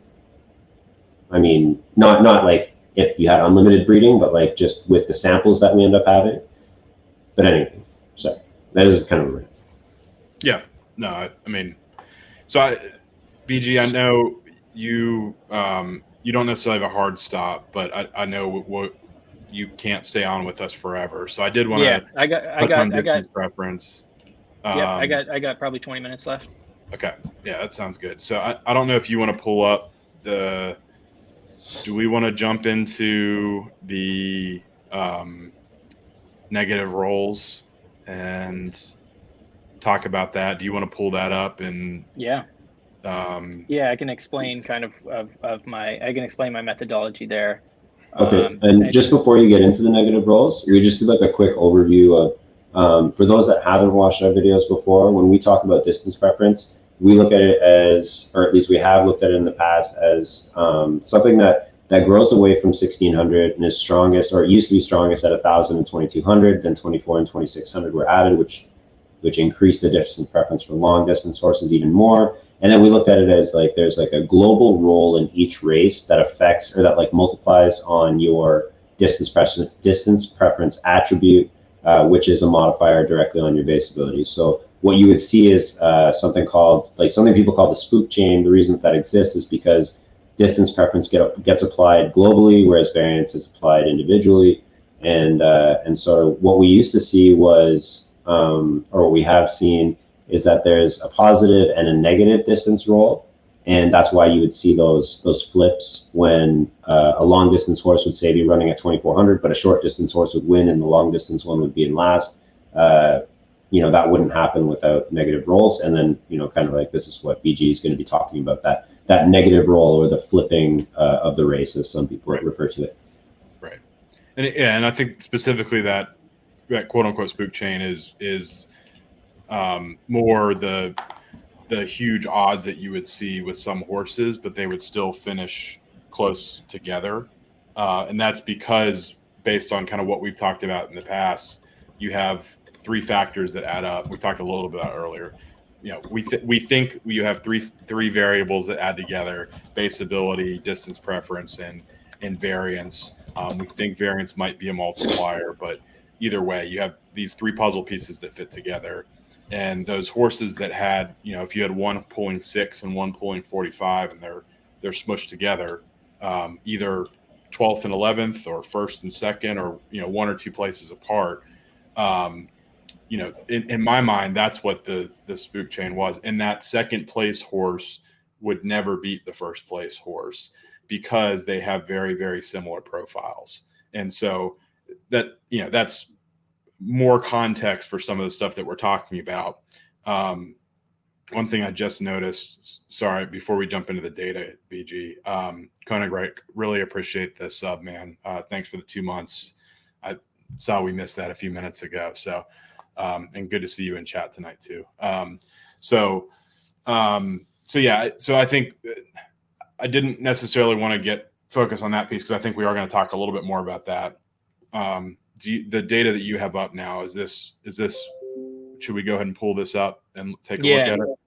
I mean, not like if you had unlimited breeding, but like just with the samples that we end up having. But anyway, so that is kind of a rant. Yeah, no, I mean, so BG, I know you you don't necessarily have a hard stop, but I know what you can't stay on with us forever. So I did want to I got distance preference. Yep, I got probably 20 minutes left. Okay, yeah, that sounds good. So I don't know if you want to pull up the. Do we want to jump into the negative rolls and talk about that? Do you want to pull that up and? Yeah. I can explain I can explain my methodology there. Okay, and just before you get into the negative rolls, we just do like a quick overview of, for those that haven't watched our videos before, when we talk about distance preference, we look at it as, or at least we have looked at it in the past as something that grows away from 1600 and is strongest, or it used to be strongest at 1000 and 2200, then 24 and 2600 were added, which increased the distance preference for long distance horses even more. And then we looked at it as like there's like a global role in each race that affects, or that like multiplies on your distance preference attribute, which is a modifier directly on your base abilities. So what you would see is something people call the Spook Chain. The reason that exists is because distance preference gets applied globally, whereas variance is applied individually. And so what we used to see was, or what we have seen, is that there's a positive and a negative distance roll, and that's why you would see those flips when a long distance horse would say be running at 2400, but a short distance horse would win and the long distance one would be in last. That wouldn't happen without negative rolls. And then kind of like this is what BG is going to be talking about, that negative roll, or the flipping of the race, as some people refer to it. Right, and I think specifically that quote unquote Spook Chain is more the huge odds that you would see with some horses, but they would still finish close together. And that's because, based on kind of what we've talked about in the past, you have three factors that add up. We talked a little bit about earlier. We think you have three variables that add together: base ability, distance preference, and variance. We think variance might be a multiplier, but either way, you have these three puzzle pieces that fit together. And those horses that had, if you had one pulling 6 and one pulling 45, and they're smushed together, either 12th and 11th, or 1st and 2nd, or one or two places apart. In my mind, that's what the Spook Chain was. And that second place horse would never beat the first place horse because they have very, very similar profiles. And so that's more context for some of the stuff that we're talking about. One thing I just noticed, sorry, before we jump into the data, BG, Koenig, really appreciate the sub, man. Thanks for the 2 months. I saw we missed that a few minutes ago. So, and good to see you in chat tonight too. So I think I didn't necessarily want to focus on that piece, because I think we are going to talk a little bit more about that. The data that you have up now, is this, should we go ahead and pull this up and take a look at it?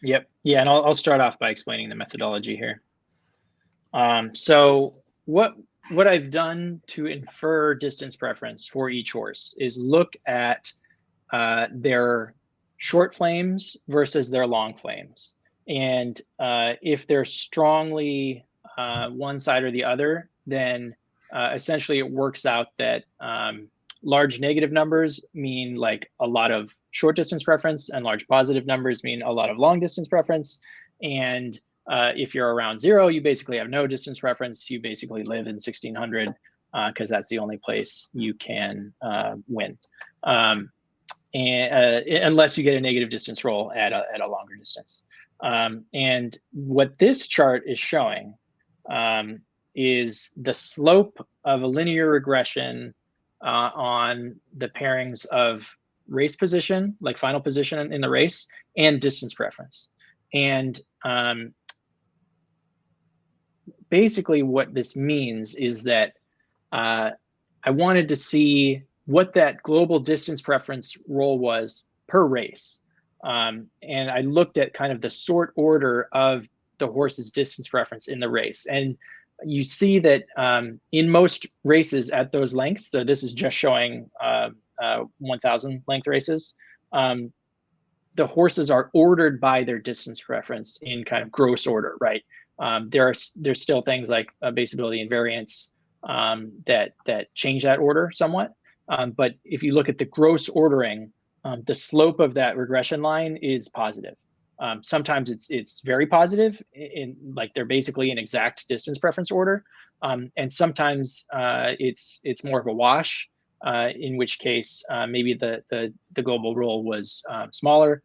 Yep. Yeah. And I'll start off by explaining the methodology here. So what I've done to infer distance preference for each horse is look at their short flames versus their long flames. And if they're strongly one side or the other, then essentially it works out that large negative numbers mean like a lot of short distance preference, and large positive numbers mean a lot of long distance preference. And if you're around 0, you basically have no distance preference. You basically live in 1600 because that's the only place you can win, and unless you get a negative distance roll at a longer distance. And what this chart is showing is the slope of a linear regression on the pairings of race position, like final position in the race, and distance preference. And basically what this means is that I wanted to see what that global distance preference roll was per race. And I looked at kind of the sort order of the horse's distance preference in the race. And you see that in most races at those lengths, so this is just showing 1000 length races, the horses are ordered by their distance preference in kind of gross order, right? There's still things like baseability and variance that change that order somewhat. But if you look at the gross ordering, the slope of that regression line is positive. Sometimes it's very positive, in like they're basically in exact distance preference order, and sometimes it's more of a wash, in which case maybe the global role was smaller,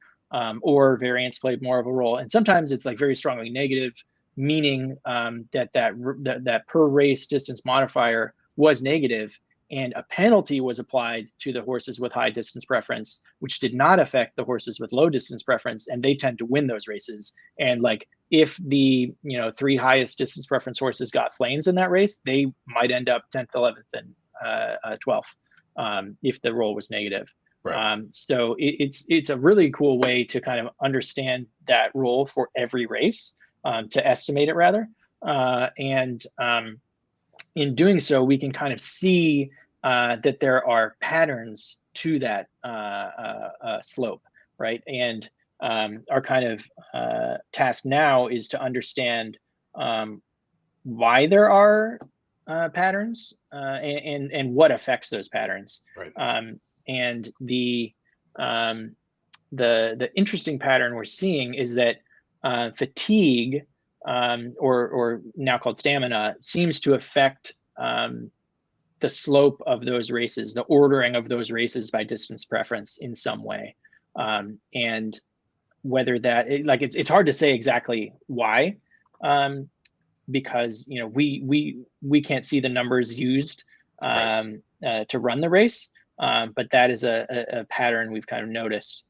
or variance played more of a role, and sometimes it's like very strongly negative, meaning that per race distance modifier was negative, and a penalty was applied to the horses with high distance preference, which did not affect the horses with low distance preference, and they tend to win those races. And like if the 3 highest distance preference horses got flames in that race, they might end up 10th, 11th, and 12th if the roll was negative. Right. So it's a really cool way to kind of understand that roll for every race, to estimate it rather, and in doing so, we can kind of see that there are patterns to that slope, right? And our kind of task now is to understand why there are patterns and what affects those patterns. Right. And the interesting pattern we're seeing is that fatigue, or now called stamina, seems to affect the slope of those races, the ordering of those races by distance preference in some way. And whether that, it's hard to say exactly why, because we can't see the numbers used to run the race, but that is a pattern we've kind of noticed.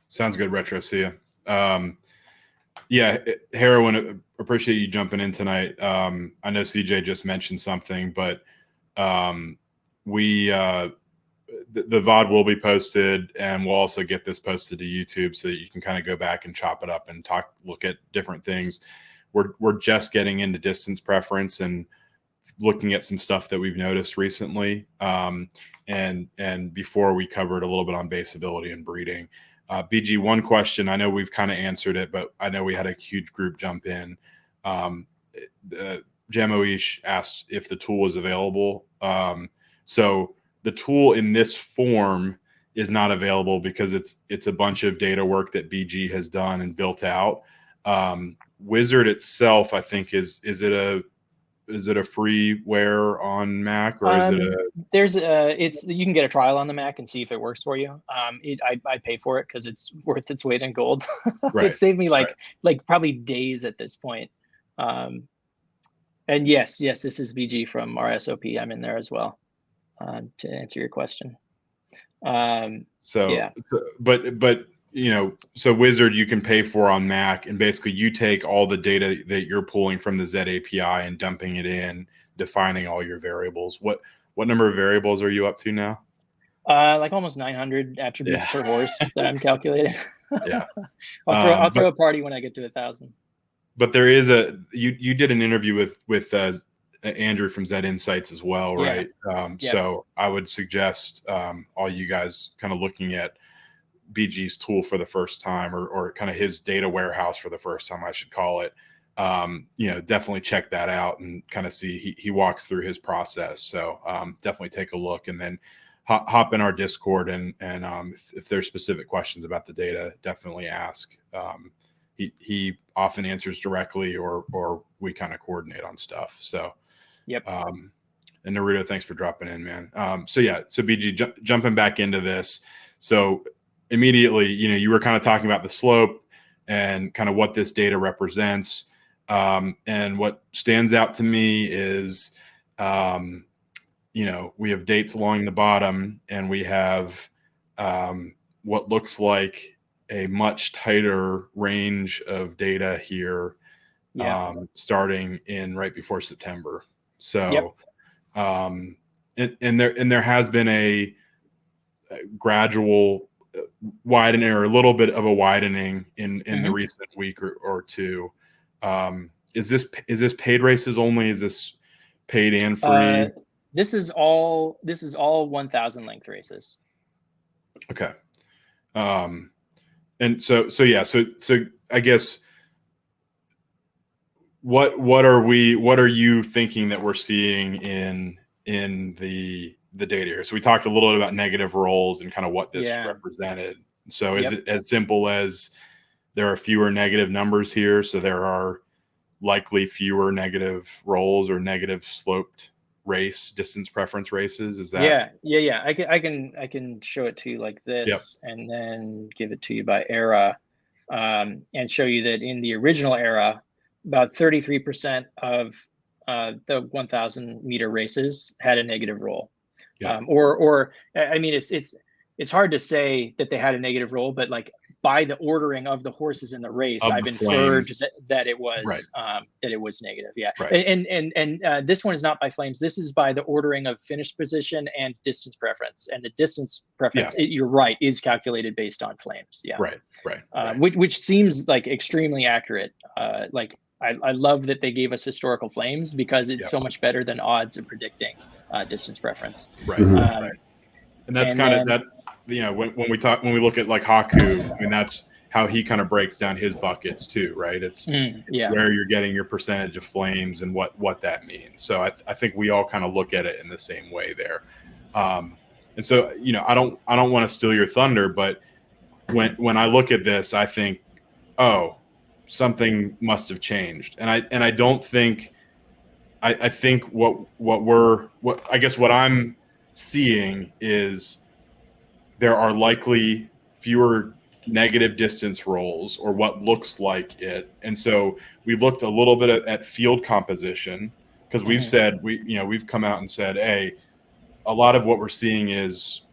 Sounds good, Retro. See ya. Yeah, Heroin, appreciate you jumping in tonight. I know CJ just mentioned something, but the VOD will be posted, and we'll also get this posted to YouTube so that you can kind of go back and chop it up and look at different things. We're just getting into distance preference and looking at some stuff that we've noticed recently. And before we covered a little bit on baseability and breeding. BG, one question, I know we've kind of answered it, but I know we had a huge group jump in. Jamoish asked if the tool is available. So the tool in this form is not available because it's a bunch of data work that BG has done and built out. Wizard itself, I think, is it a freeware on Mac, or is it a? You can get a trial on the Mac and see if it works for you. I pay for it because it's worth its weight in gold. Right. It saved me like probably days at this point. And yes, this is BG from RSOP. I'm in there as well, to answer your question. Yeah. But so Wizard you can pay for on Mac, and basically you take all the data that you're pulling from the ZED API and dumping it in, defining all your variables. What number of variables are you up to now? Like almost 900 attributes per horse that I'm calculating. Yeah. I'll throw a party when I get to 1,000. But there is you did an interview with Andrew from ZED Insights as well, right? Yeah. So I would suggest all you guys kind of looking at BG's tool for the first time, or kind of his data warehouse for the first time, I should call it. Definitely check that out and kind of see he walks through his process. So definitely take a look, and then hop in our Discord, and if there's specific questions about the data, definitely ask. He often answers directly, or we kind of coordinate on stuff. So yep. And Naruto, thanks for dropping in, man. So BG, jumping back into this. So immediately, you were kind of talking about the slope and kind of what this data represents. And what stands out to me is, we have dates along the bottom, and we have what looks like a much tighter range of data here, starting in right before September. So, yep. and there has been a gradual widening, or a little bit of a widening in the recent week or two. Is this paid races only? Is this paid and free? This is all 1,000 length races. Okay. And so I guess what are you thinking that we're seeing in the data here? So we talked a little bit about negative rolls and kind of what this represented. So is it as simple as there are fewer negative numbers here, so there are likely fewer negative rolls or negative sloped distance preference races? Is that? Yeah. I can show it to you like this, and then give it to you by era, and show you that in the original era, about 33% of the 1,000 meter races had a negative roll. Or I mean, it's hard to say that they had a negative roll, but like by the ordering of the horses in the race, I've inferred that it was negative. Yeah. And this one is not by flames. This is by the ordering of finish position and distance preference. And the distance preference, you're right, is calculated based on flames. Yeah. Right. Which seems like extremely accurate. Like I love that they gave us historical flames, because it's so much better than odds of predicting distance preference. Right. And that's kind of that. You know, when we look at like Haku, I mean, that's how he kind of breaks down his buckets too, right? It's where you're getting your percentage of flames and what that means. So I think we all kind of look at it in the same way there. And so, you know, I don't want to steal your thunder, but when I look at this, I think, oh, something must have changed. And I don't think, I think what I'm seeing is there are likely fewer negative distance rolls, or what looks like it. And so we looked a little bit at field composition, because we've said, we've come out and said, hey, a lot of what we're seeing is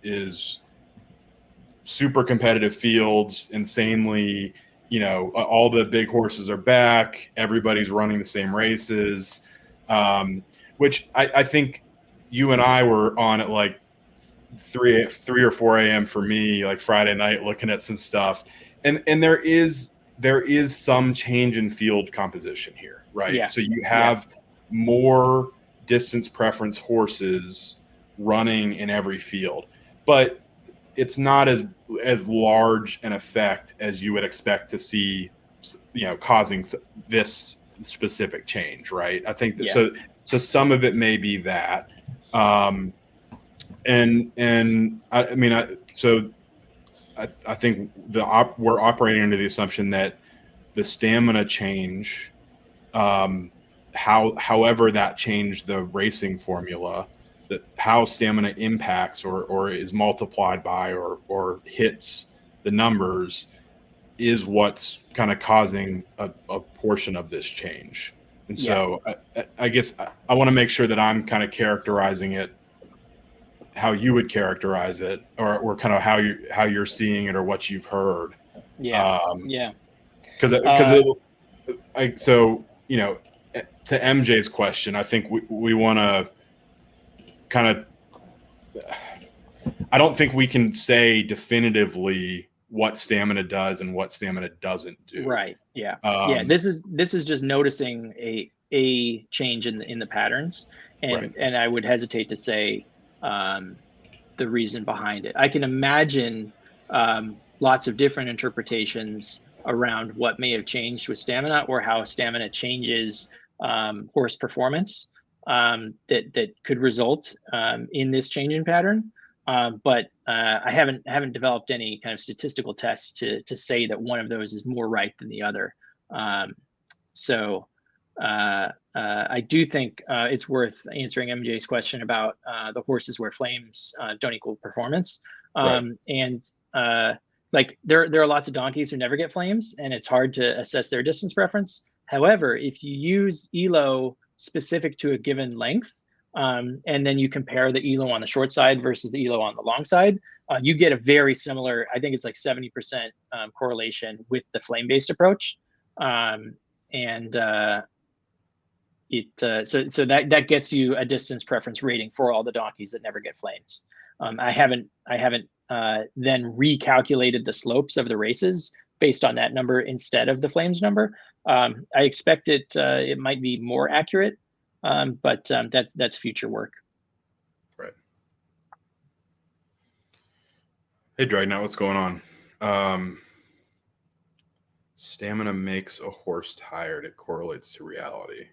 super competitive fields, insanely, all the big horses are back, everybody's running the same races, which I think you and I were on at like 3 or 4 a.m. for me, like Friday night, looking at some stuff, and there is some change in field composition here, right? So you have more distance preference horses running in every field, but it's not as large an effect as you would expect to see, causing this specific change, right? I think that, so some of it may be that. And I mean, I think we're operating under the assumption that the stamina change, however that changed the racing formula, that how stamina impacts or is multiplied by or hits the numbers, is what's kind of causing a portion of this change. And so I guess I want to make sure that I'm kind of characterizing it how you would characterize it, or kind of how you're seeing it, or what you've heard. Because to MJ's question, I think we want to kind of, I don't think we can say definitively what stamina does and what stamina doesn't do. Right. Yeah. This is just noticing a change in the patterns, and I would hesitate to say the reason behind it. I can imagine lots of different interpretations around what may have changed with stamina, or how stamina changes horse performance, that could result in this change in pattern. But I haven't developed any kind of statistical tests to say that one of those is more right than the other. I do think it's worth answering MJ's question about the horses where flames don't equal performance. And like there are lots of donkeys who never get flames, and it's hard to assess their distance preference. However, if you use ELO specific to a given length, and then you compare the ELO on the short side versus the ELO on the long side, you get a very similar, I think it's like 70% correlation with the flame-based approach. So that gets you a distance preference rating for all the donkeys that never get flames. I haven't then recalculated the slopes of the races based on that number instead of the flames number. I expect it might be more accurate, but that's future work. Right. Hey, Dragnet, what's going on? Stamina makes a horse tired. It correlates to reality.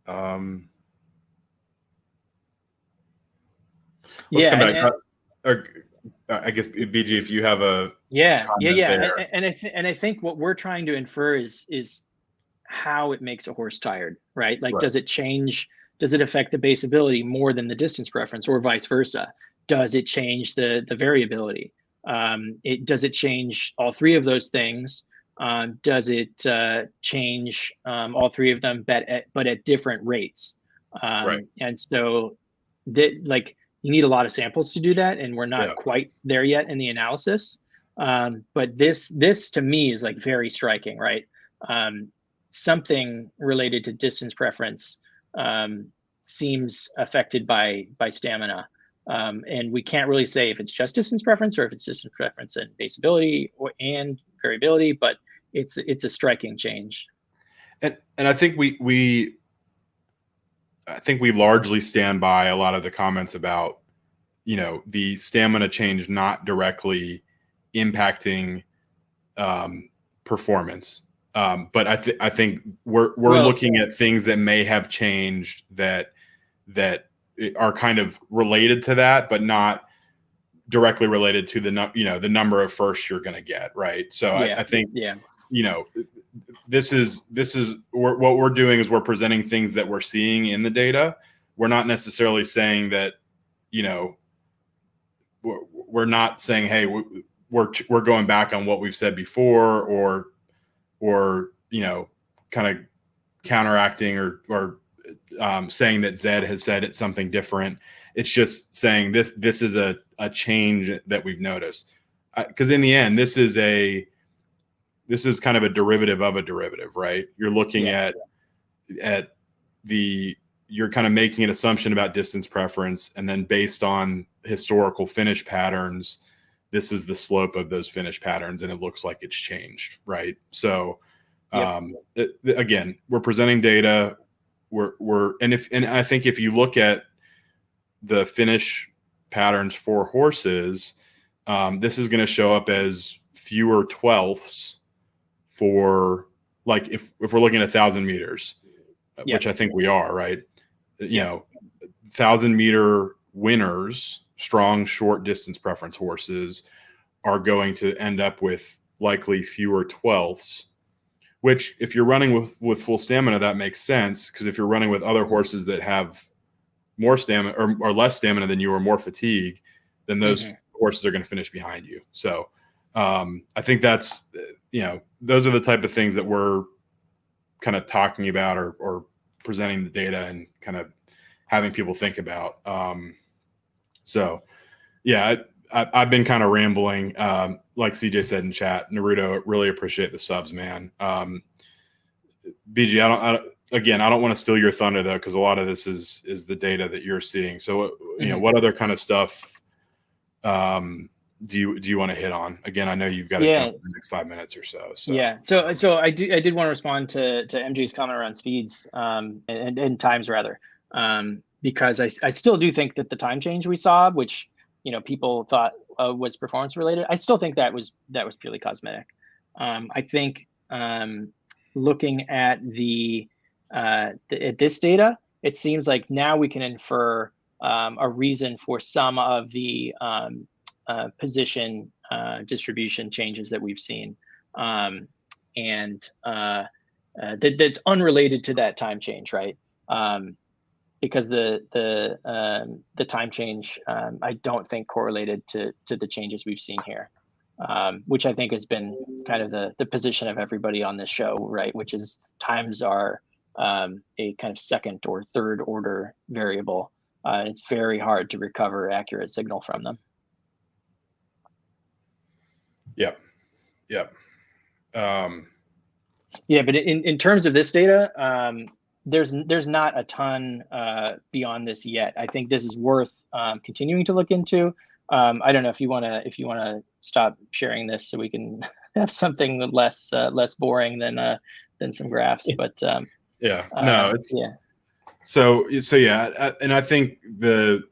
Let's come back. I guess BG, if you have a there. And I think what we're trying to infer is how it makes a horse tired, right? Like, does it change? Does it affect the base ability more than the distance preference, or vice versa? Does it change the variability? Does it change all three of those things? Does it change all three of them, but at different rates? And so, like, you need a lot of samples to do that, and we're not quite there yet in the analysis. But this to me is like very striking, right? Something related to distance preference seems affected by stamina. And we can't really say if it's just distance preference or if it's distance preference and base ability and variability, but it's a striking change. And I think we largely stand by a lot of the comments about, the stamina change not directly impacting performance. But I think we're looking at things that may have changed that are kind of related to that, but not directly related to the number of firsts you're going to get, right? So I think this is what we're doing is we're presenting things that we're seeing in the data. We're not necessarily saying that, we're not saying, hey, we're going back on what we've said before, or kind of counteracting or saying that Zed has said it's something different. It's just saying this is a change that we've noticed, because in the end, this is kind of a derivative of a derivative, right? You're looking at you're kind of making an assumption about distance preference, and then based on historical finish patterns, this is the slope of those finish patterns, and it looks like it's changed, right? So again, we're presenting data. And I think if you look at the finish patterns for horses, this is going to show up as fewer twelfths for, like, if we're looking at 1,000 meters, which I think we are, right? 1,000-meter winners, strong short distance preference horses, are going to end up with likely fewer twelfths, which if you're running with full stamina, that makes sense, because if you're running with other horses that have more stamina or less stamina than you, or more fatigue, then those horses are going to finish behind you. So I think that's, those are the type of things that we're kind of talking about or presenting the data and kind of having people think about. I've been kind of rambling. Like CJ said in chat, Naruto, really appreciate the subs, man. BG, I don't want to steal your thunder though, because a lot of this is the data that you're seeing. So, what other kind of stuff do you want to hit on? Again, I know you've got to jump in the next 5 minutes or so. So I did want to respond to MJ's comment around speeds and times rather, because I still do think that the time change we saw, which people thought was performance related, I still think that was purely cosmetic. I think looking at at this data, it seems like now we can infer a reason for some of the position distribution changes that we've seen, and that's unrelated to that time change, right? Because the time change, I don't think correlated to the changes we've seen here, which I think has been kind of the position of everybody on this show, right? Which is times are a kind of second or third order variable. It's very hard to recover accurate signal from them. Yep. But in terms of this data, there's not a ton beyond this yet. I think this is worth continuing to look into. I don't know if you want to stop sharing this so we can have something less boring than some graphs. But So and I think the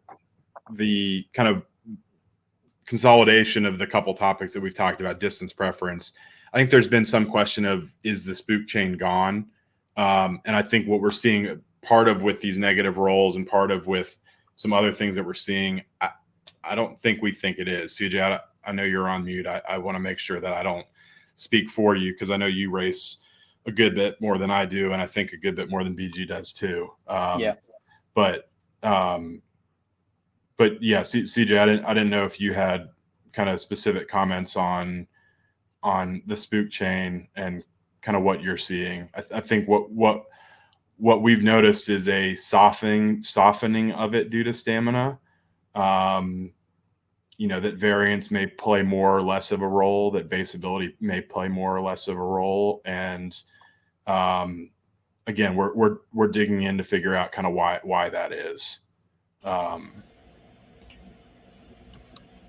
kind of consolidation of the couple topics that we've talked about, distance preference, I think there's been some question of, is the spook chain gone? And I think what we're seeing part of with these negative rolls and part of with some other things that we're seeing, I don't think we think it is. CJ, I know you're on mute. I want to make sure that I don't speak for you, because I know you race a good bit more than I do, and I think a good bit more than BG does too. Yeah. But yeah, CJ, I didn't know if you had kind of specific comments on the spook chain and kind of what you're seeing. I think what we've noticed is a softening of it due to stamina. That variance may play more or less of a role, that base ability may play more or less of a role. And again, we're digging in to figure out kind of why that is.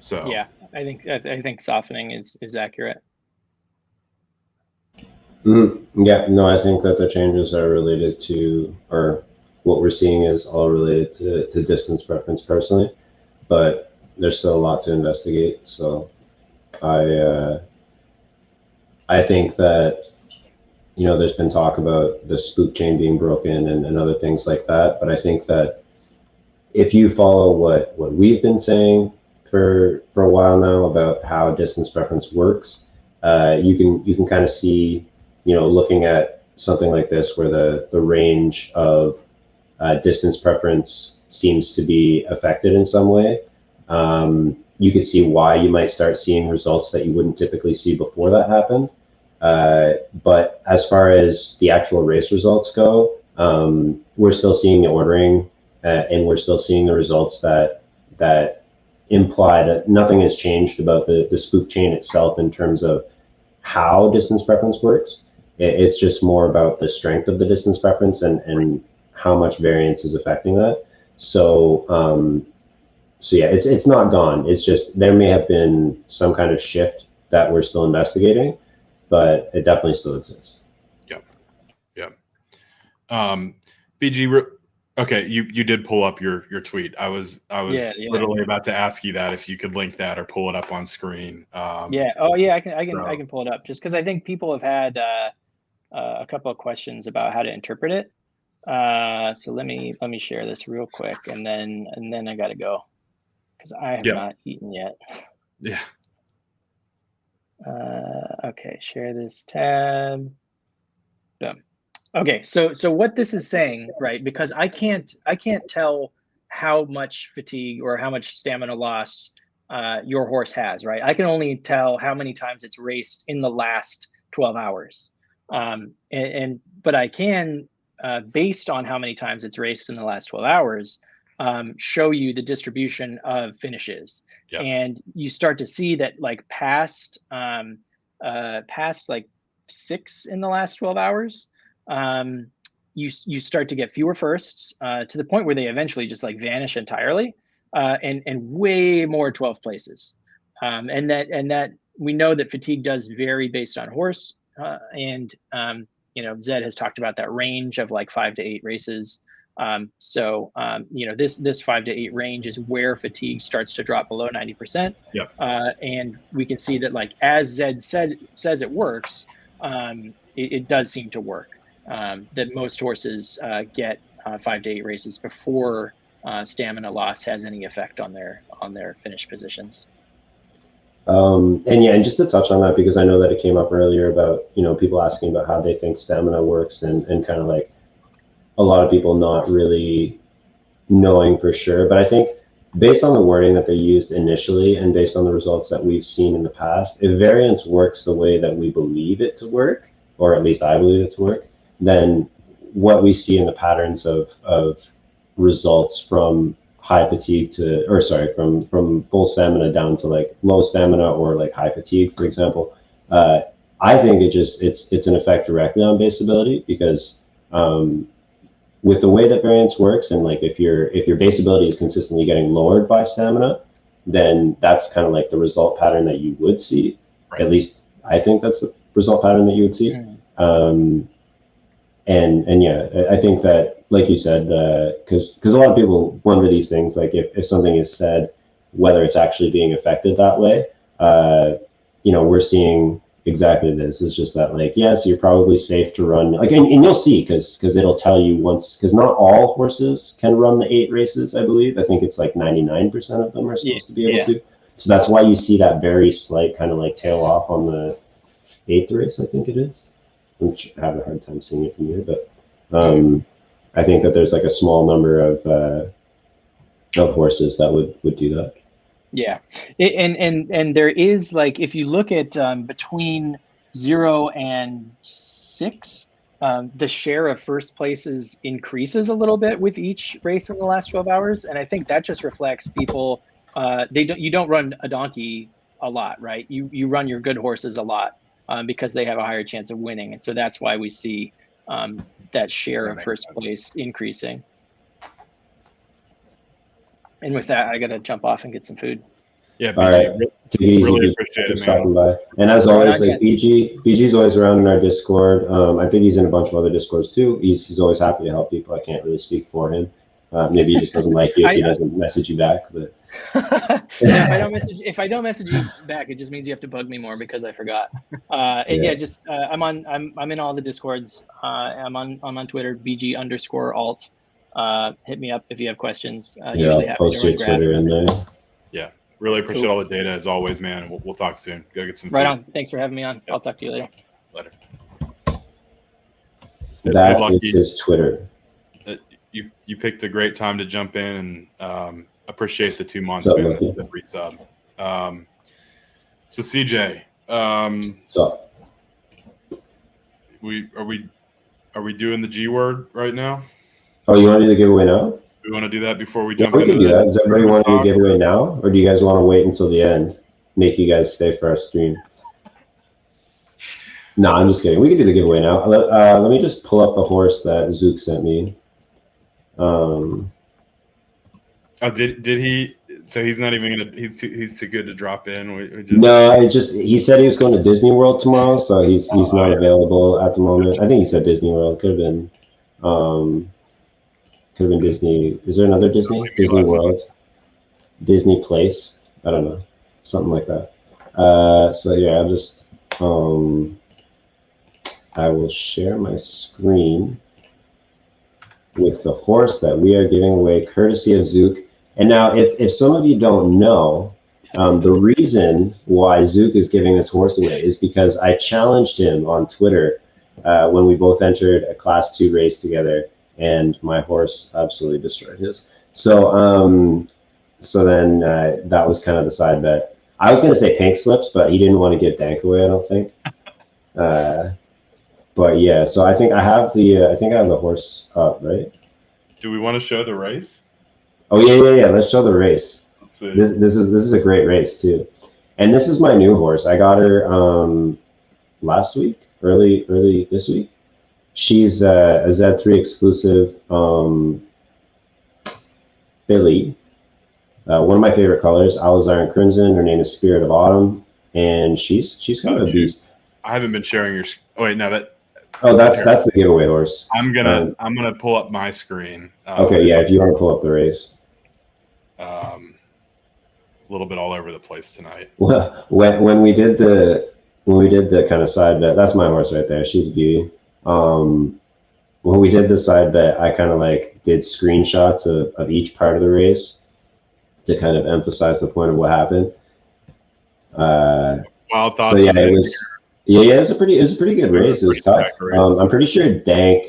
So yeah, I think softening is accurate. Yeah, no, I think that the changes are related to, or what we're seeing is all related to distance preference personally, but there's still a lot to investigate. So I think that, there's been talk about the spook chain being broken and other things like that. But I think that if you follow what we've been saying for a while now about how distance preference works, you can kind of see, looking at something like this where the range of distance preference seems to be affected in some way. You could see why you might start seeing results that you wouldn't typically see before that happened. But as far as the actual race results go, we're still seeing the ordering, and we're still seeing the results that imply that nothing has changed about the spook chain itself in terms of how distance preference works. It's just more about the strength of the distance preference and how much variance is affecting that. So yeah, it's not gone. It's just there may have been some kind of shift that we're still investigating, but it definitely still exists. Yep. BG, okay, you did pull up your tweet. I was literally about to ask you that, if you could link that or pull it up on screen. Yeah. Oh yeah, I can pull it up, just because I think people have had a couple of questions about how to interpret it. So let me share this real quick, and then I gotta go because I have not eaten yet. Yeah. Okay, share this tab. Boom. Okay, so what this is saying, right? Because I can't tell how much fatigue or how much stamina loss your horse has, right? I can only tell how many times it's raced in the last 12 hours. But I can, based on how many times it's raced in the last 12 hours, show you the distribution of finishes. Yep. And you start to see that like past like 6 in the last 12 hours, you start to get fewer firsts, to the point where they eventually just like vanish entirely, and way more 12th places. And that we know that fatigue does vary based on horse, and Zed has talked about that range of like 5 to 8 races. This 5 to 8 range is where fatigue starts to drop below 90%. Yep. And we can see that, like, as Zed says it works, it does seem to work. That most horses get 5 to 8 races before stamina loss has any effect on their finish positions. And just to touch on that, because I know that it came up earlier about, people asking about how they think stamina works, and kind of like a lot of people not really knowing for sure. But I think based on the wording that they used initially and based on the results that we've seen in the past, if variance works the way that we believe it to work, or at least I believe it to work, then what we see in the patterns of results from high fatigue from full stamina down to like low stamina or like high fatigue, for example, I think it's an effect directly on base ability, because with the way that variance works, and like if your base ability is consistently getting lowered by stamina, then that's kind of like the result pattern that you would see. Right. At least I think that's the result pattern that you would see. And yeah, I think that, like you said, because a lot of people wonder these things, like if something is said whether it's actually being affected that way. We're seeing exactly this. It's just that, like, yes, you're probably safe to run, like, and you'll see, because it'll tell you once, because not all horses can run the 8 races, I believe. I think it's like 99% of them are supposed to be able to. So that's why you see that very slight kind of like tail off on the 8th race, I think it is. I'm having a hard time seeing it from here, but I think that there's like a small number of horses that would do that. Yeah, and there is, like, if you look at between 0 and 6, the share of first places increases a little bit with each race in the last 12 hours, and I think that just reflects people. You don't run a donkey a lot, right? You run your good horses a lot because they have a higher chance of winning, and so that's why we see that share of first place increasing. And with that, I got to jump off and get some food. Yeah, BG, all right. really appreciate it, man. By. And as always, like BG's always around in our Discord. I think he's in a bunch of other Discords too. He's always happy to help people. I can't really speak for him. Maybe he just doesn't like you if he doesn't message you back. But yeah, if I don't message you back, it just means you have to bug me more because I forgot. I'm in all the Discords. I'm on Twitter, BG_alt. Hit me up if you have questions. Usually I'll post your Twitter in there. Yeah, really appreciate all the data as always, man. We'll talk soon. Go get some food. Right on. Thanks for having me on. I'll talk to you later. That is his Twitter. You picked a great time to jump in, and appreciate the 2 months, man. The resub. So CJ, are we doing the G word right now? Oh, you want to do the giveaway now? We want to do that before we jump into into that. Does everybody want to do a giveaway now, or do you guys want to wait until the end? Make you guys stay for our stream. No, I'm just kidding. We can do the giveaway now. Let me just pull up the horse that Zook sent me. Did he? So he's not even gonna. He's too good to drop in. No, he said he was going to Disney World tomorrow, so he's not available at the moment. I think he said Disney World. Could have been Disney. Is there another Disney? Disney World, Disney Place. I don't know, something like that. So yeah, I'll just I will share my screen with the horse that we are giving away, courtesy of Zook. And now, if some of you don't know, the reason why Zook is giving this horse away is because I challenged him on Twitter when we both entered a Class 2 race together, and my horse absolutely destroyed his. So then that was kind of the side bet. I was going to say Pink Slips, but he didn't want to give Dank away, I don't think. But yeah, so I think I have the horse up, right? Do we want to show the race? Oh yeah. Let's show the race. Let's see. This is a great race too, and this is my new horse. I got her last week, early this week. She's a Z3 exclusive filly. One of my favorite colors, Alizarin Crimson. Her name is Spirit of Autumn, and she's kind of a beast. I haven't been sharing your. Oh wait, no, that. Oh, that's the giveaway horse. I'm gonna pull up my screen. Okay, yeah, if you want to pull up the race. A little bit all over the place tonight. Well, when we did the kind of side bet, that's my horse right there. She's a beauty. When we did the side bet, I kind of like did screenshots of each part of the race to kind of emphasize the point of what happened. Wild thoughts. So yeah, it was a pretty good race. It was tough. I'm pretty sure Dank,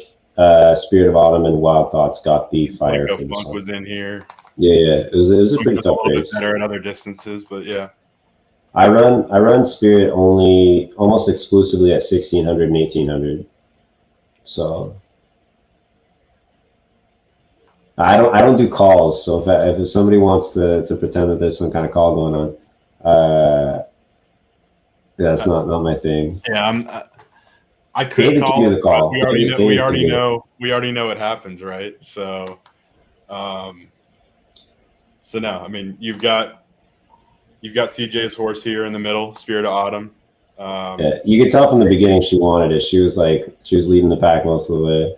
Spirit of Autumn, and Wild Thoughts got the fire. Funk was in here. Yeah, it was a pretty tough race. Better at other distances, but yeah. I run Spirit only almost exclusively at 1600 and 1800. So I don't do calls. So if somebody wants to pretend that there's some kind of call going on, that's not my thing. Yeah, I could call the call. We already know what happens, right? So, so no, I mean you've got CJ's horse here in the middle, Spirit of Autumn. Yeah, you could tell from the beginning she wanted it. She was leading the pack most of the way.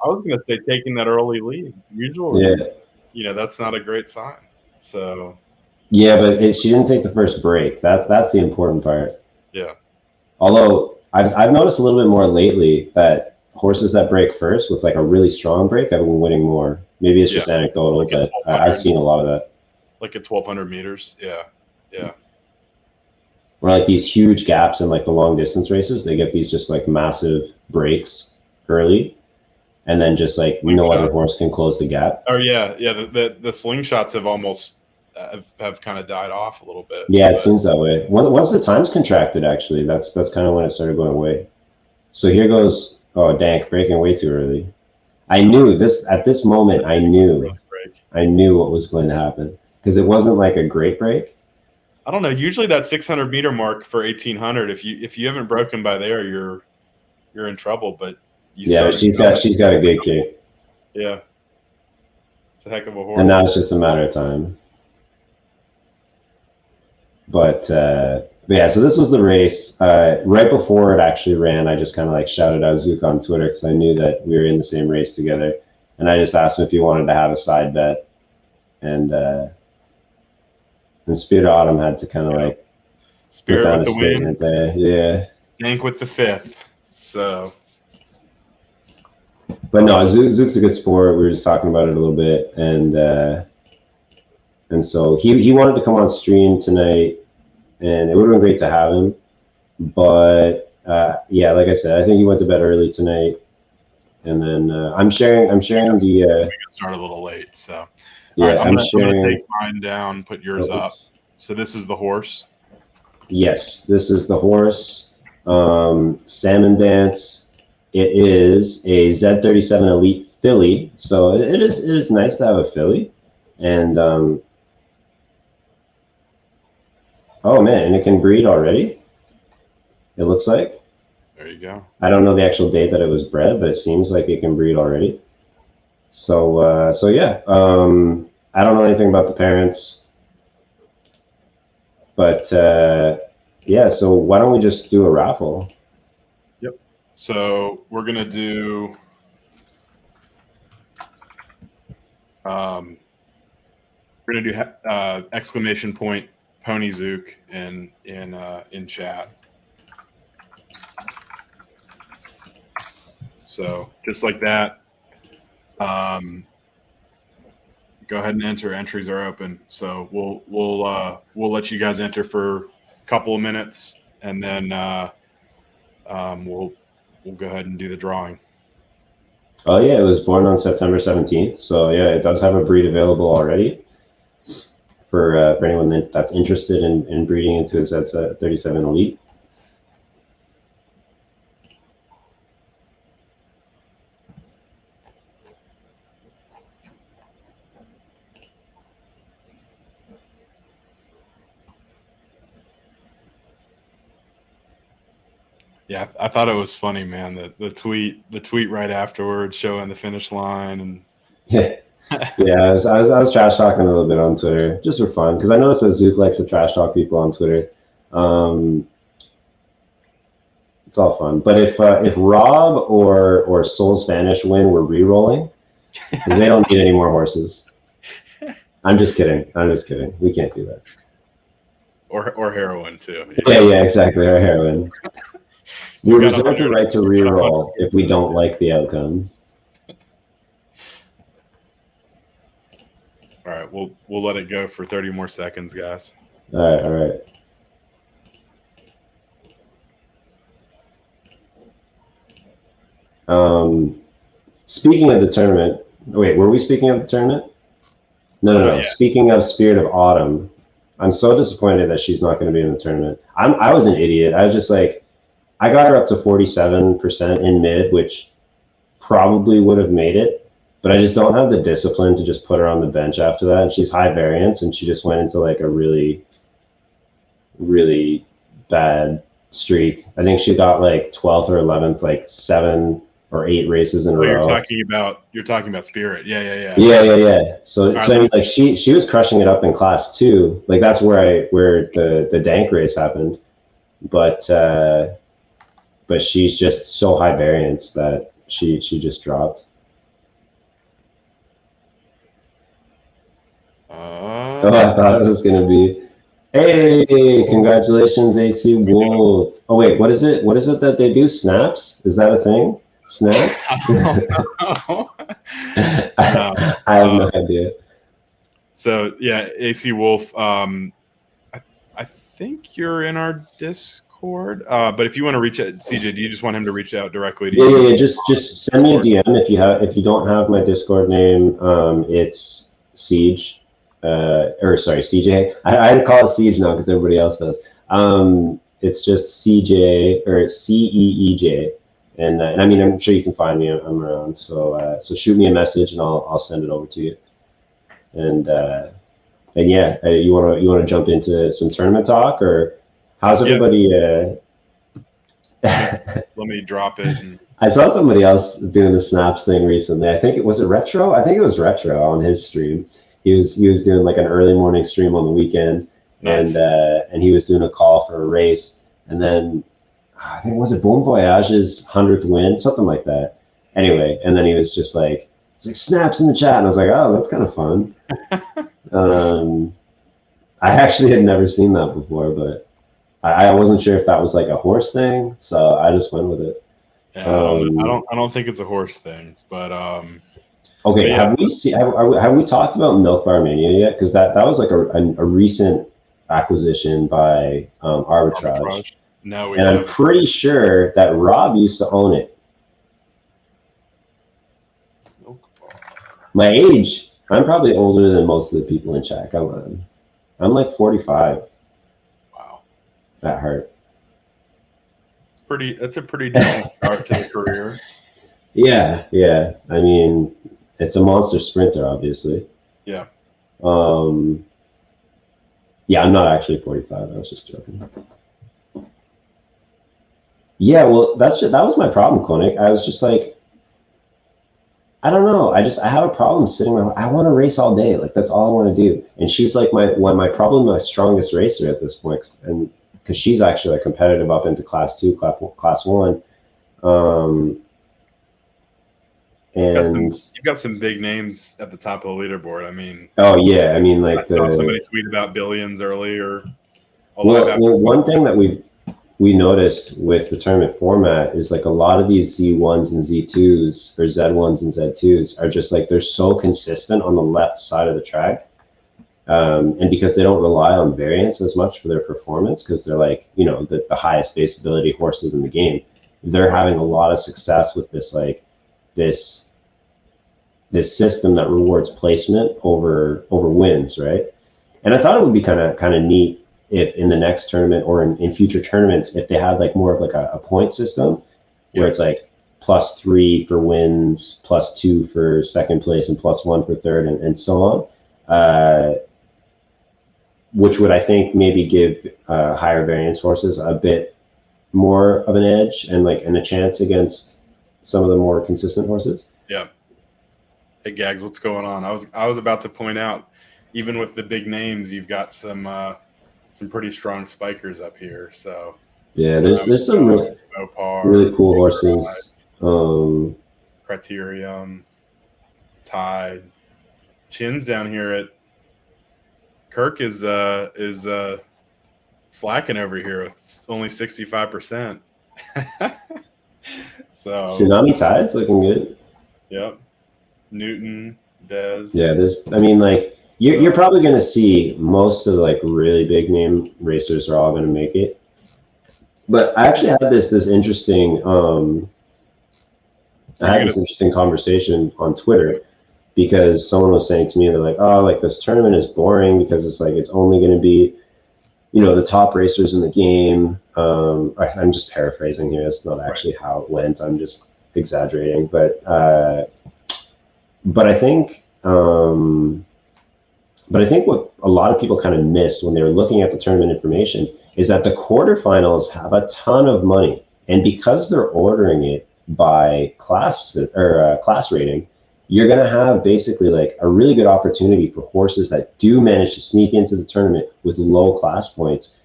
I was gonna say taking that early lead. Usually, that's not a great sign. So, Yeah, but she didn't take the first break. That's the important part. Yeah. Although I've noticed a little bit more lately that horses that break first with like a really strong break, I've been winning more. Maybe it's just anecdotal, like but I've seen a lot of that. Like at 1,200 meters. Yeah. Or like these huge gaps in like the long distance races, they get these just like massive breaks early, and then just like no other horse can close the gap. Oh yeah. The slingshots have almost have kind of died off a little bit. Yeah, it seems that way. Once the time's contracted, actually, that's kind of when it started going away. So here goes, oh, Dank, breaking way too early. I knew this at this moment. I knew what was going to happen because it wasn't like a great break. I don't know. Usually that 600 meter mark for 1,800, if you haven't broken by there, you're in trouble. But she's got a good kick. Yeah, it's a heck of a horse. And now it's just a matter of time. But yeah, so this was the race. Right before it actually ran, I just kind of like shouted out Zook on Twitter because I knew that we were in the same race together, and I just asked him if he wanted to have a side bet, and Spirit Autumn had to kind of like Spirit with the win there. Yeah, Dank with the 5th. So, but no, Zook's a good sport. We were just talking about it a little bit, and so he wanted to come on stream tonight, and it would have been great to have him. But yeah, like I said, I think he went to bed early tonight, and then I'm sharing the. We got started a little late, so yeah, right, I'm gonna take mine down, put yours up. So this is the horse. Yes, this is the horse. Salmon Dance. It is a Z37 Elite filly, so it is nice to have a filly, and oh man, and it can breed already. It looks like. There you go. I don't know the actual date that it was bred, but it seems like it can breed already. So so yeah, I don't know anything about the parents, but yeah. So why don't we just do a raffle? Yep. So we're gonna do. We're gonna do exclamation point Pony Zook in chat. So just like that, go ahead and enter. Entries are open. So we'll let you guys enter for a couple of minutes, and then we'll go ahead and do the drawing. Oh yeah, it was born on September 17th. So yeah, it does have a breed available already for anyone that's interested in breeding into a Z37 Elite. Yeah, I thought it was funny, man. The tweet right afterwards showing the finish line, and yeah, I was trash talking a little bit on Twitter just for fun because I noticed that Zook likes to trash talk people on Twitter. It's all fun. But if Rob or Soul Spanish win, we're re-rolling because they don't need any more horses. I'm just kidding. We can't do that. Or heroin too. Yeah, exactly. Or heroin. We reserve the right to re-roll if we don't like the outcome. All right, we'll let it go for 30 more seconds, guys. All right. Speaking of the tournament, wait, were we speaking of the tournament? No. Yeah. Speaking of Spirit of Autumn, I'm so disappointed that she's not going to be in the tournament. I was an idiot. I was just like, I got her up to 47% in mid, which probably would have made it, but I just don't have the discipline to just put her on the bench after that. And she's high variance, and she just went into like a really, really bad streak. I think she got like 12th or 11th, like 7 or 8 races in a row. You're talking about Spirit. Yeah. So I mean, like she was crushing it up in class 2. Like that's where the Dank race happened. But she's just so high variance that she just dropped. Oh, I thought it was gonna be. Hey, congratulations, AC Wolf. Oh wait, what is it? What is it that they do? Snaps? Is that a thing? Snaps? No. I have no idea. So yeah, AC Wolf. I think you're in our Discord. But if you want to reach out, CJ, do you just want him to reach out directly to you? Yeah. Just send me a DM if you don't have my Discord name. It's Siege. Sorry, CJ. I call it Siege now because everybody else does. It's just CJ or CEEJ, and I mean I'm sure you can find me. I'm around, so shoot me a message and I'll send it over to you. And yeah, you wanna jump into some tournament talk, or how's everybody? Let me drop it. I saw somebody else doing the snaps thing recently. I think it was Retro. I think it was Retro on his stream. He was doing like an early morning stream on the weekend, nice. And he was doing a call for a race, and then I think was it Bon Voyage's 100th win, something like that. Anyway, and then he was just like, it's like snaps in the chat, and I was like, oh, that's kind of fun. I actually had never seen that before, but I wasn't sure if that was like a horse thing, so I just went with it. Yeah, I don't think it's a horse thing, but okay. But yeah. Have we talked about Milk Bar Mania yet? Because that was like a recent acquisition by Arbitrage. No, and I'm pretty sure that Rob used to own it. My age, I'm probably older than most of the people in chat. Come on. I'm like 45. Wow. That hurt. That's a pretty decent start to the career. Yeah. I mean, it's a monster sprinter, obviously. Yeah. Yeah, I'm not actually 45. I was just joking. Yeah, well, that was my problem, Koenig. I was just like, I don't know. I have a problem sitting around. I want to race all day. Like, that's all I want to do. And she's like my strongest racer at this point. And because she's actually like competitive up into class 2, class 1. And you've got some big names at the top of the leaderboard. I mean, oh yeah, I mean, like I saw somebody tweet about Billions earlier. Well, one thing that we noticed with the tournament format is like a lot of these Z1s and Z2s or Z1s and Z2s are just like, they're so consistent on the left side of the track. And because they don't rely on variance as much for their performance, because they're like, you know, the highest base ability horses in the game, they're having a lot of success with this, like this system that rewards placement over wins, right? And I thought it would be kind of neat if in the next tournament or in future tournaments, if they had like more of like a point system where it's like +3 for wins, +2 for second place, and +1 for third, and so on. Which would, I think, maybe give higher variance horses a bit more of an edge and a chance against some of the more consistent horses. Yeah. Hey Gags, what's going on? I was about to point out, even with the big names, you've got some pretty strong spikers up here. So yeah, there's some really cool horses. Criterium, Tide, Chin's down here at Kirk is slacking over here with only 65%. So Tsunami Tide's looking good. Yep. Newton, Dez. Yeah, you're probably going to see most of the like really big name racers are all going to make it. But I actually had this interesting interesting conversation on Twitter, because someone was saying to me, they're like, oh, like this tournament is boring because it's like it's only going to be, you know, the top racers in the game. I'm just paraphrasing here. It's not actually how it went. I'm just exaggerating, but I think what a lot of people kind of missed when they were looking at the tournament information is that the quarterfinals have a ton of money, and because they're ordering it by class or class rating, you're going to have basically like a really good opportunity for horses that do manage to sneak into the tournament with low class points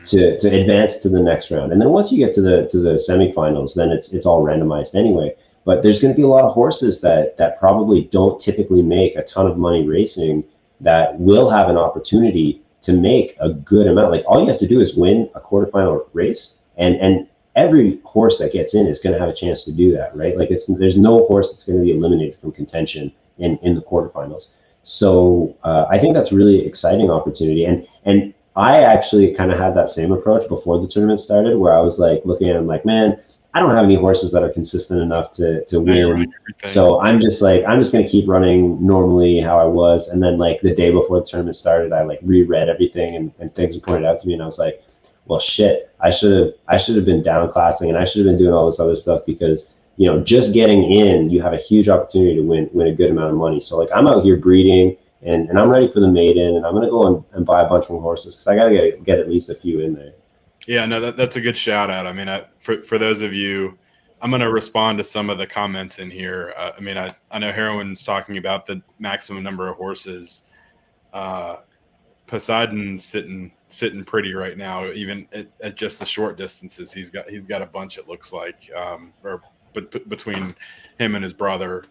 to advance to the next round. And then once you get to the semifinals, then it's all randomized anyway. But there's going to be a lot of horses that probably don't typically make a ton of money racing that will have an opportunity to make a good amount. Like all you have to do is win a quarterfinal race, and every horse that gets in is going to have a chance to do that, right? Like there's no horse that's going to be eliminated from contention in the quarterfinals. So I think that's really exciting opportunity. And I actually kind of had that same approach before the tournament started, where I was like looking at them like, man, I don't have any horses that are consistent enough to win. So I'm just going to keep running normally how I was. And then like the day before the tournament started, I like reread everything and things were pointed out to me. And I was like, well, shit, I should have been downclassing and I should have been doing all this other stuff, because, you know, just getting in, you have a huge opportunity to win a good amount of money. So like I'm out here breeding and I'm ready for the maiden, and I'm going to go and buy a bunch more horses because I got to get at least a few in there. Yeah, no, that's a good shout out. I mean, for those of you, I'm going to respond to some of the comments in here. I mean, I know Heroin's talking about the maximum number of horses. Poseidon's sitting pretty right now, even at just the short distances. He's got a bunch, it looks like, between him and his brother.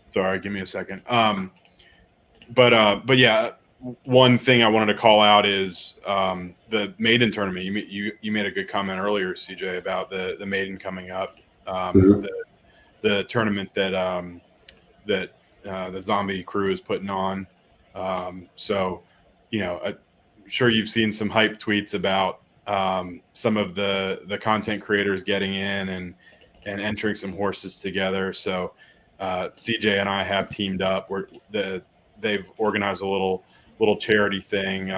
Sorry, give me a second. But yeah. One thing I wanted to call out is the maiden tournament. You made a good comment earlier, CJ, about the maiden coming up. The tournament that the Zombie crew is putting on. So, you know, I'm sure you've seen some hype tweets about some of the content creators getting in and entering some horses together. So CJ and I have teamed up. They've organized a little charity thing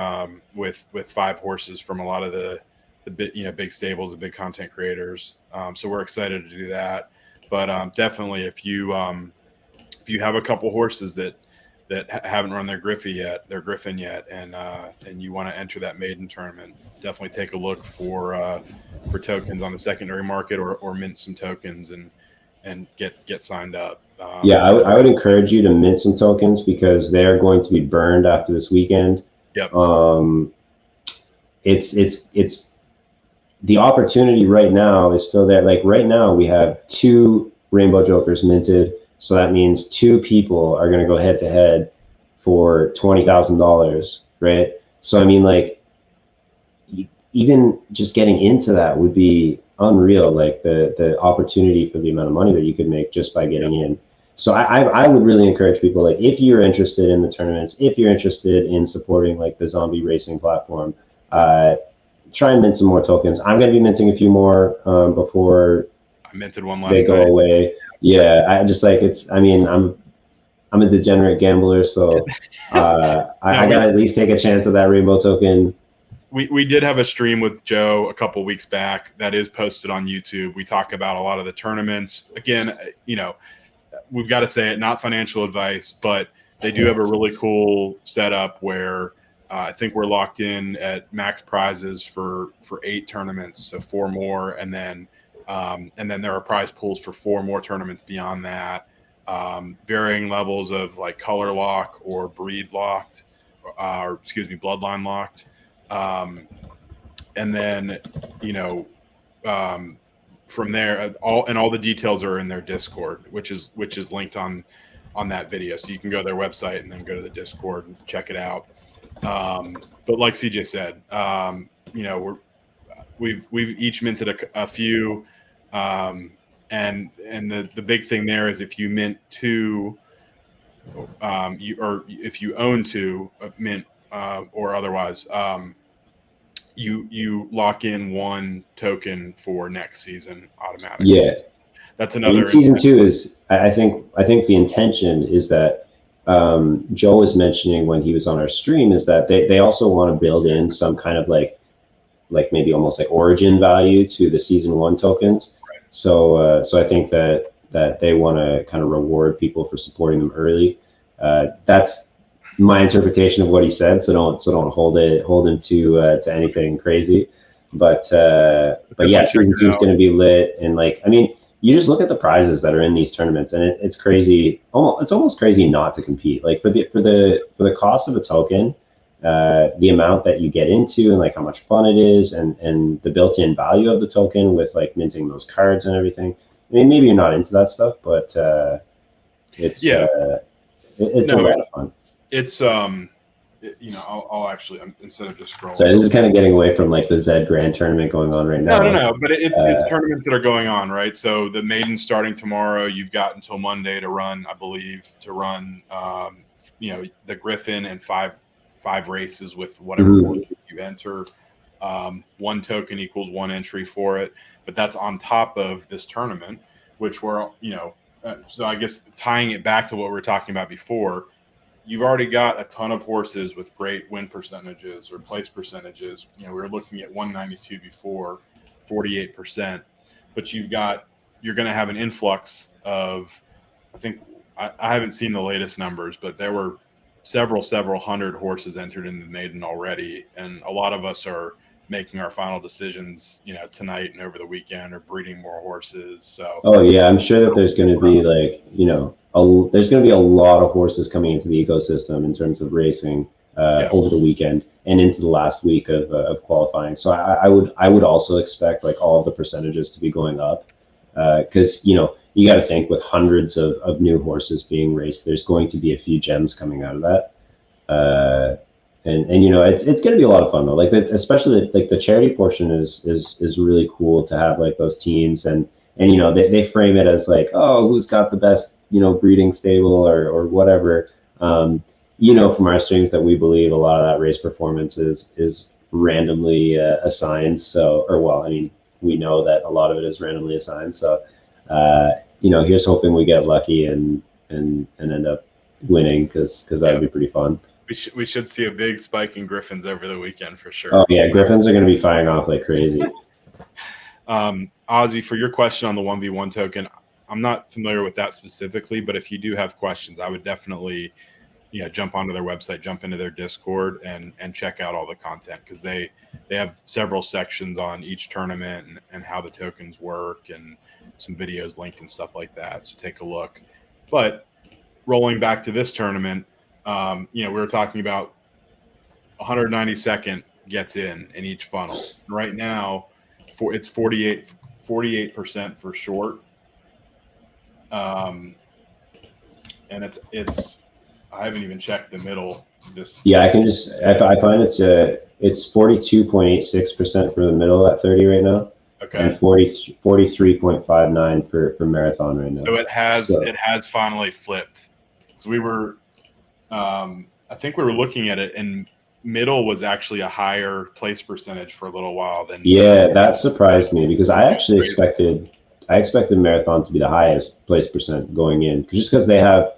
with 5 horses from a lot of the big stables, the big content creators. So we're excited to do that. But definitely, if you have a couple horses that haven't run their Griffin yet, and you want to enter that maiden tournament, definitely take a look for tokens on the secondary market or mint some tokens and get signed up. Yeah, I would encourage you to mint some tokens because they are going to be burned after this weekend. Yep. It's the opportunity right now is still there. Like right now we have 2 Rainbow Jokers minted. So that means 2 people are going to go head to head for $20,000, right? So I mean, like, even just getting into that would be unreal. Like the opportunity for the amount of money that you could make just by getting in. So I would really encourage people, like, if you're interested in the tournaments, if you're interested in supporting like the zombie racing platform, try and mint some more tokens. I'm going to be minting a few more before I minted one last they go away. Yeah, I just like I'm a degenerate gambler, so I gotta at least take a chance of that rainbow token. We did have a stream with Joe a couple weeks back that is posted on YouTube. We talk about a lot of the tournaments. Again, you know, we've got to say it, not financial advice, but they do have a really cool setup where I think we're locked in at max prizes for 8 tournaments, so 4 more, and then there are prize pools for 4 more tournaments beyond that, varying levels of like color lock or breed locked, or excuse me, bloodline locked. And then, you know, from there, all the details are in their Discord, which is linked on that video. So you can go to their website and then go to the Discord and check it out. But like CJ said, you know, we've each minted a few, and the big thing there is if you mint 2, if you own 2 mint or otherwise, you lock in 1 token for next season automatically. Yeah, that's another. I mean, season 2 is. I think the intention is that Joe was mentioning when he was on our stream is that they also want to build in some kind of like maybe almost like origin value to the season 1 tokens. Right. So I think that they want to kind of reward people for supporting them early. That's my interpretation of what he said. So don't hold him to anything crazy. But yeah, season 2 is going to be lit, and like, I mean, you just look at the prizes that are in these tournaments, and it's crazy. It's almost crazy not to compete. Like for the cost of a token, the amount that you get into, and like how much fun it is, and the built-in value of the token with like minting those cards and everything. I mean, maybe you're not into that stuff, but it's It's a lot of fun. It's I'll actually, instead of just scrolling. So this is kind of getting away from like the ZED Grand tournament going on right now. No. But it's tournaments that are going on, right? So the maiden's starting tomorrow. You've got until Monday to run, I believe, the Griffin and five races with whatever you enter. 1 token equals 1 entry for it, but that's on top of this tournament, which we're so I guess tying it back to what we were talking about before. You've already got a ton of horses with great win percentages or place percentages. We were looking at 192 before, 48%. But you're going to have an influx of, I think, I haven't seen the latest numbers, but there were several hundred horses entered in the maiden already. And a lot of us are making our final decisions, tonight and over the weekend, or breeding more horses. So. Oh yeah, I'm sure that there's going to be there's going to be a lot of horses coming into the ecosystem in terms of racing over the weekend and into the last week of qualifying. So I would also expect like all of the percentages to be going up because you got to think with hundreds of new horses being raced, there's going to be a few gems coming out of that. And it's going to be a lot of fun though. Like especially like the charity portion is really cool to have like those teams and they frame it as like, oh, who's got the best breeding stable or whatever. From our strings that we believe a lot of that race performance is randomly assigned. So we know that a lot of it is randomly assigned. So here's hoping we get lucky and end up winning because that would be pretty fun. We should see a big spike in Griffins over the weekend for sure. Oh yeah, Griffins are going to be firing off like crazy. Ozzy, for your question on the 1v1 token, I'm not familiar with that specifically, but if you do have questions, I would definitely jump onto their website, jump into their Discord and check out all the content because they have several sections on each tournament and how the tokens work and some videos linked and stuff like that. So take a look. But rolling back to this tournament, we were talking about 192nd gets in each funnel. Right now, it's 48% for short. And it's I haven't even checked the middle. I find it's 42.86% for the middle at 30 right now. Okay. And 43.59 for marathon right now. So it has finally flipped. So we were I think we were looking at it and middle was actually a higher place percentage for a little while than that surprised me because I actually expected marathon to be the highest place percent going in just because they have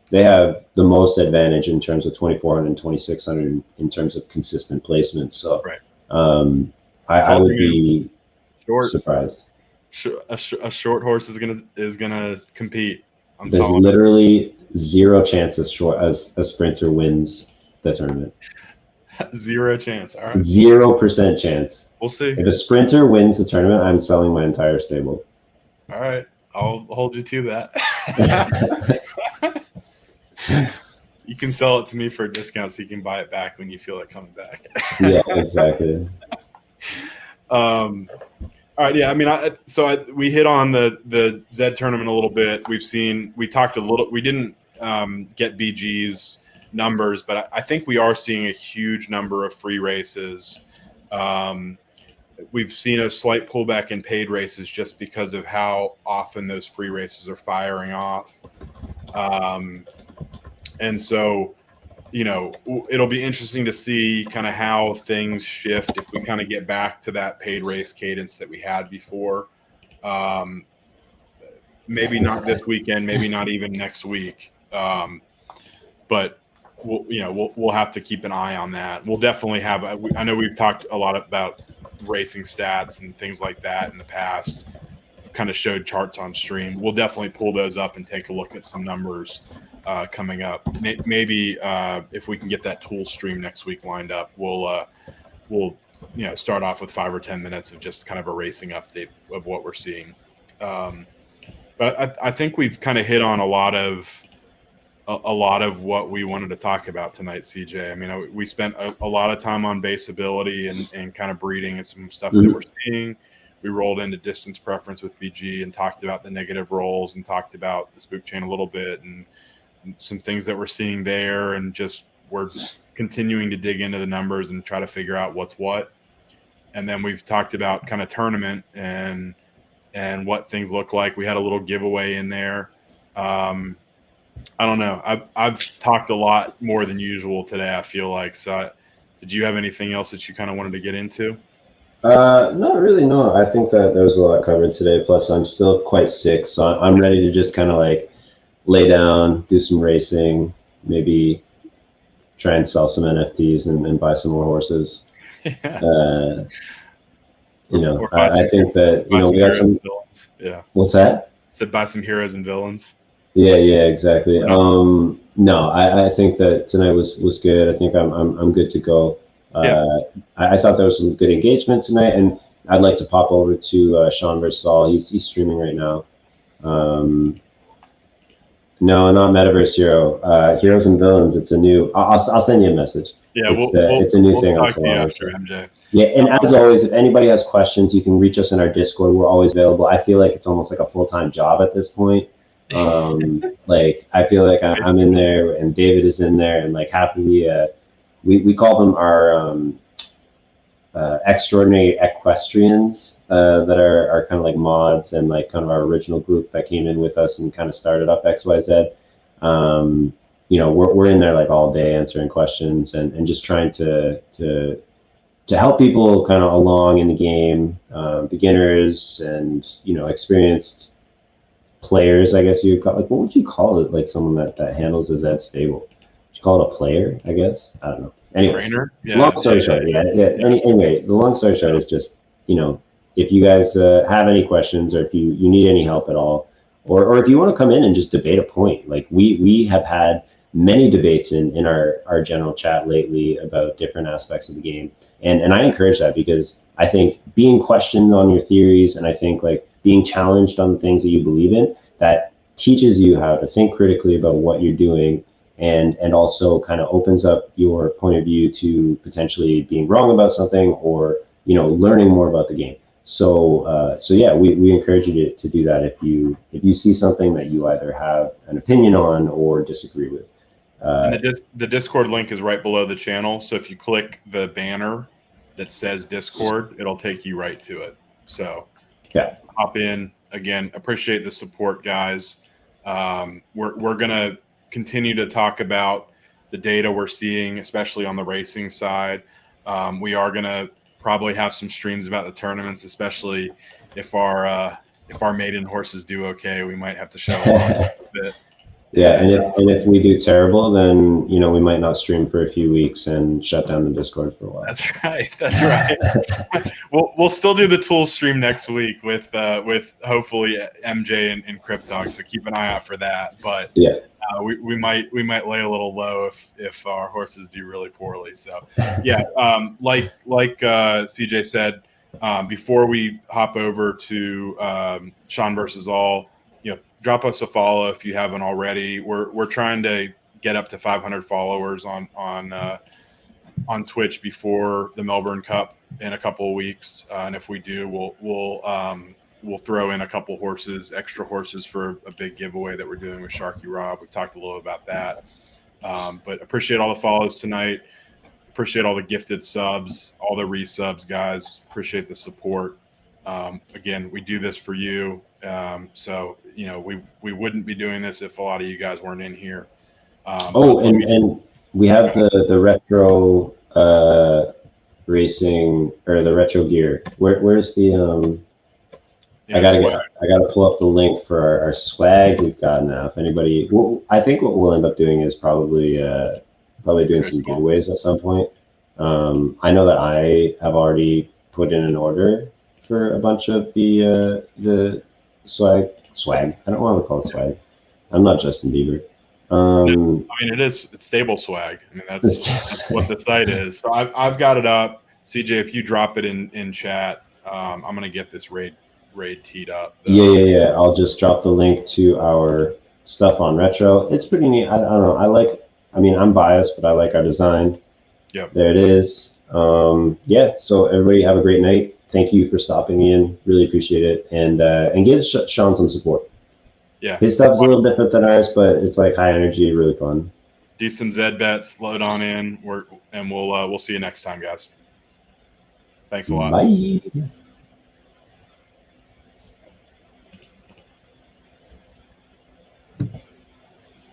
the most advantage in terms of 2400 and 2600 in terms of consistent placement. So right. I would be surprised. A short horse is gonna compete. There's literally zero chance as a sprinter wins the tournament. Zero chance. All right. 0% chance. We'll see. If a sprinter wins the tournament, I'm selling my entire stable. All right. I'll hold you to that. You can sell it to me for a discount so you can buy it back when you feel it coming back. Yeah, exactly. All right. Yeah. I mean, we hit on the ZED tournament a little bit. We didn't get BG's numbers, but I think we are seeing a huge number of free races. We've seen a slight pullback in paid races just because of how often those free races are firing off. And so, it'll be interesting to see kind of how things shift if we kind of get back to that paid race cadence that we had before. Maybe not this weekend, maybe not even next week. But we'll have to keep an eye on that. We'll definitely have. I know we've talked a lot about racing stats and things like that in the past. Kind of showed charts on stream. We'll definitely pull those up and take a look at some numbers coming up. Maybe if we can get that tool stream next week lined up, we'll start off with 5 or 10 minutes of just kind of a racing update of what we're seeing. But I think we've kind of hit on a lot of what we wanted to talk about tonight, CJ. I mean, we spent a lot of time on base ability and kind of breeding and some stuff that we're seeing. We rolled into distance preference with BG and talked about the negative rolls and talked about the Spook Chain a little bit and some things that we're seeing there, and just we're continuing to dig into the numbers and try to figure out what's what. And then we've talked about kind of tournament and what things look like. We had a little giveaway in there. I don't know. I've talked a lot more than usual today, I feel like. So did you have anything else that you kind of wanted to get into? Not really, no. I think that there was a lot covered today. Plus, I'm still quite sick, so I'm ready to just kind of like lay down, do some racing, maybe try and sell some NFTs and buy some more horses. Yeah. I think that, we have some villains. Yeah. What's that? Said buy some heroes and villains. Yeah, exactly. No, I think that tonight was good. I think I'm good to go. I thought there was some good engagement tonight, and I'd like to pop over to Sean vs. All. He's streaming right now. No, not Metaverse Hero. Heroes and Villains. It's a new. I'll send you a message. Yeah, it's a new thing. Talk to you after, MJ. Yeah, and as always, if anybody has questions, you can reach us in our Discord. We're always available. I feel like it's almost like a full-time job at this point. Like I feel like I'm in there, and David is in there, and like half of the we call them our extraordinary equestrians that are kind of like mods and like kind of our original group that came in with us and kind of started up XYZ. We're in there like all day answering questions and just trying to help people kind of along in the game, beginners and experienced players, I guess you'd call. Like, what would you call it? Like someone that handles the ZED stable. Would you call it a player? I guess I don't know. Anyway, trainer. Yeah. Long story short, yeah. Anyway, the long story short is just if you guys have any questions or if you need any help at all, or if you want to come in and just debate a point, like we have had many debates in our general chat lately about different aspects of the game, and I encourage that because I think being questioned on your theories and I think like being challenged on the things that you believe in, that teaches you how to think critically about what you're doing and also kind of opens up your point of view to potentially being wrong about something or learning more about the game. So yeah, we encourage you to do that if you see something that you either have an opinion on or disagree with. And the Discord link is right below the channel. So if you click the banner that says Discord, it'll take you right to it. So yeah, hop in. Again, appreciate the support, guys. We're gonna continue to talk about the data we're seeing, especially on the racing side. We are gonna probably have some streams about the tournaments, especially if our maiden horses do okay. We might have to show a bit. Yeah, and if we do terrible, then we might not stream for a few weeks and shut down the Discord for a while. That's right. We'll still do the tools stream next week with hopefully MJ and Cryptog. So keep an eye out for that. But yeah, we might lay a little low if our horses do really poorly. So yeah, like CJ said, before we hop over to Sean versus All. Drop us a follow if you haven't already. We're trying to get up to 500 followers on Twitch before the Melbourne Cup in a couple of weeks, and if we do, we'll throw in a couple extra horses for a big giveaway that we're doing with Sharky Rob. We've talked a little about that, but appreciate all the follows tonight. Appreciate all the gifted subs, all the resubs, guys. Appreciate the support. Again, we do this for you. So we wouldn't be doing this if a lot of you guys weren't in here. And we have the retro racing or the retro gear. Where's the I gotta pull up the link for our swag we've got now. If anybody, I think what we'll end up doing is probably doing some giveaways at some point. I know that I have already put in an order for a bunch of the swag. I don't want to call it swag. I'm not Justin Bieber. It's stable swag. I mean, that's what the site is. So I've got it up. CJ, if you drop it in chat, I'm gonna get this raid teed up. Yeah. I'll just drop the link to our stuff on retro. It's pretty neat. I don't know. I'm biased, but I like our design. Yep. There it is. Yeah. So everybody have a great night. Thank you for stopping in. Really appreciate it. And give Sean some support. Yeah. His stuff's a little different than ours, but it's like high energy, really fun. Do some Zed bets, load on in, we'll see you next time, guys. Thanks a lot. Bye.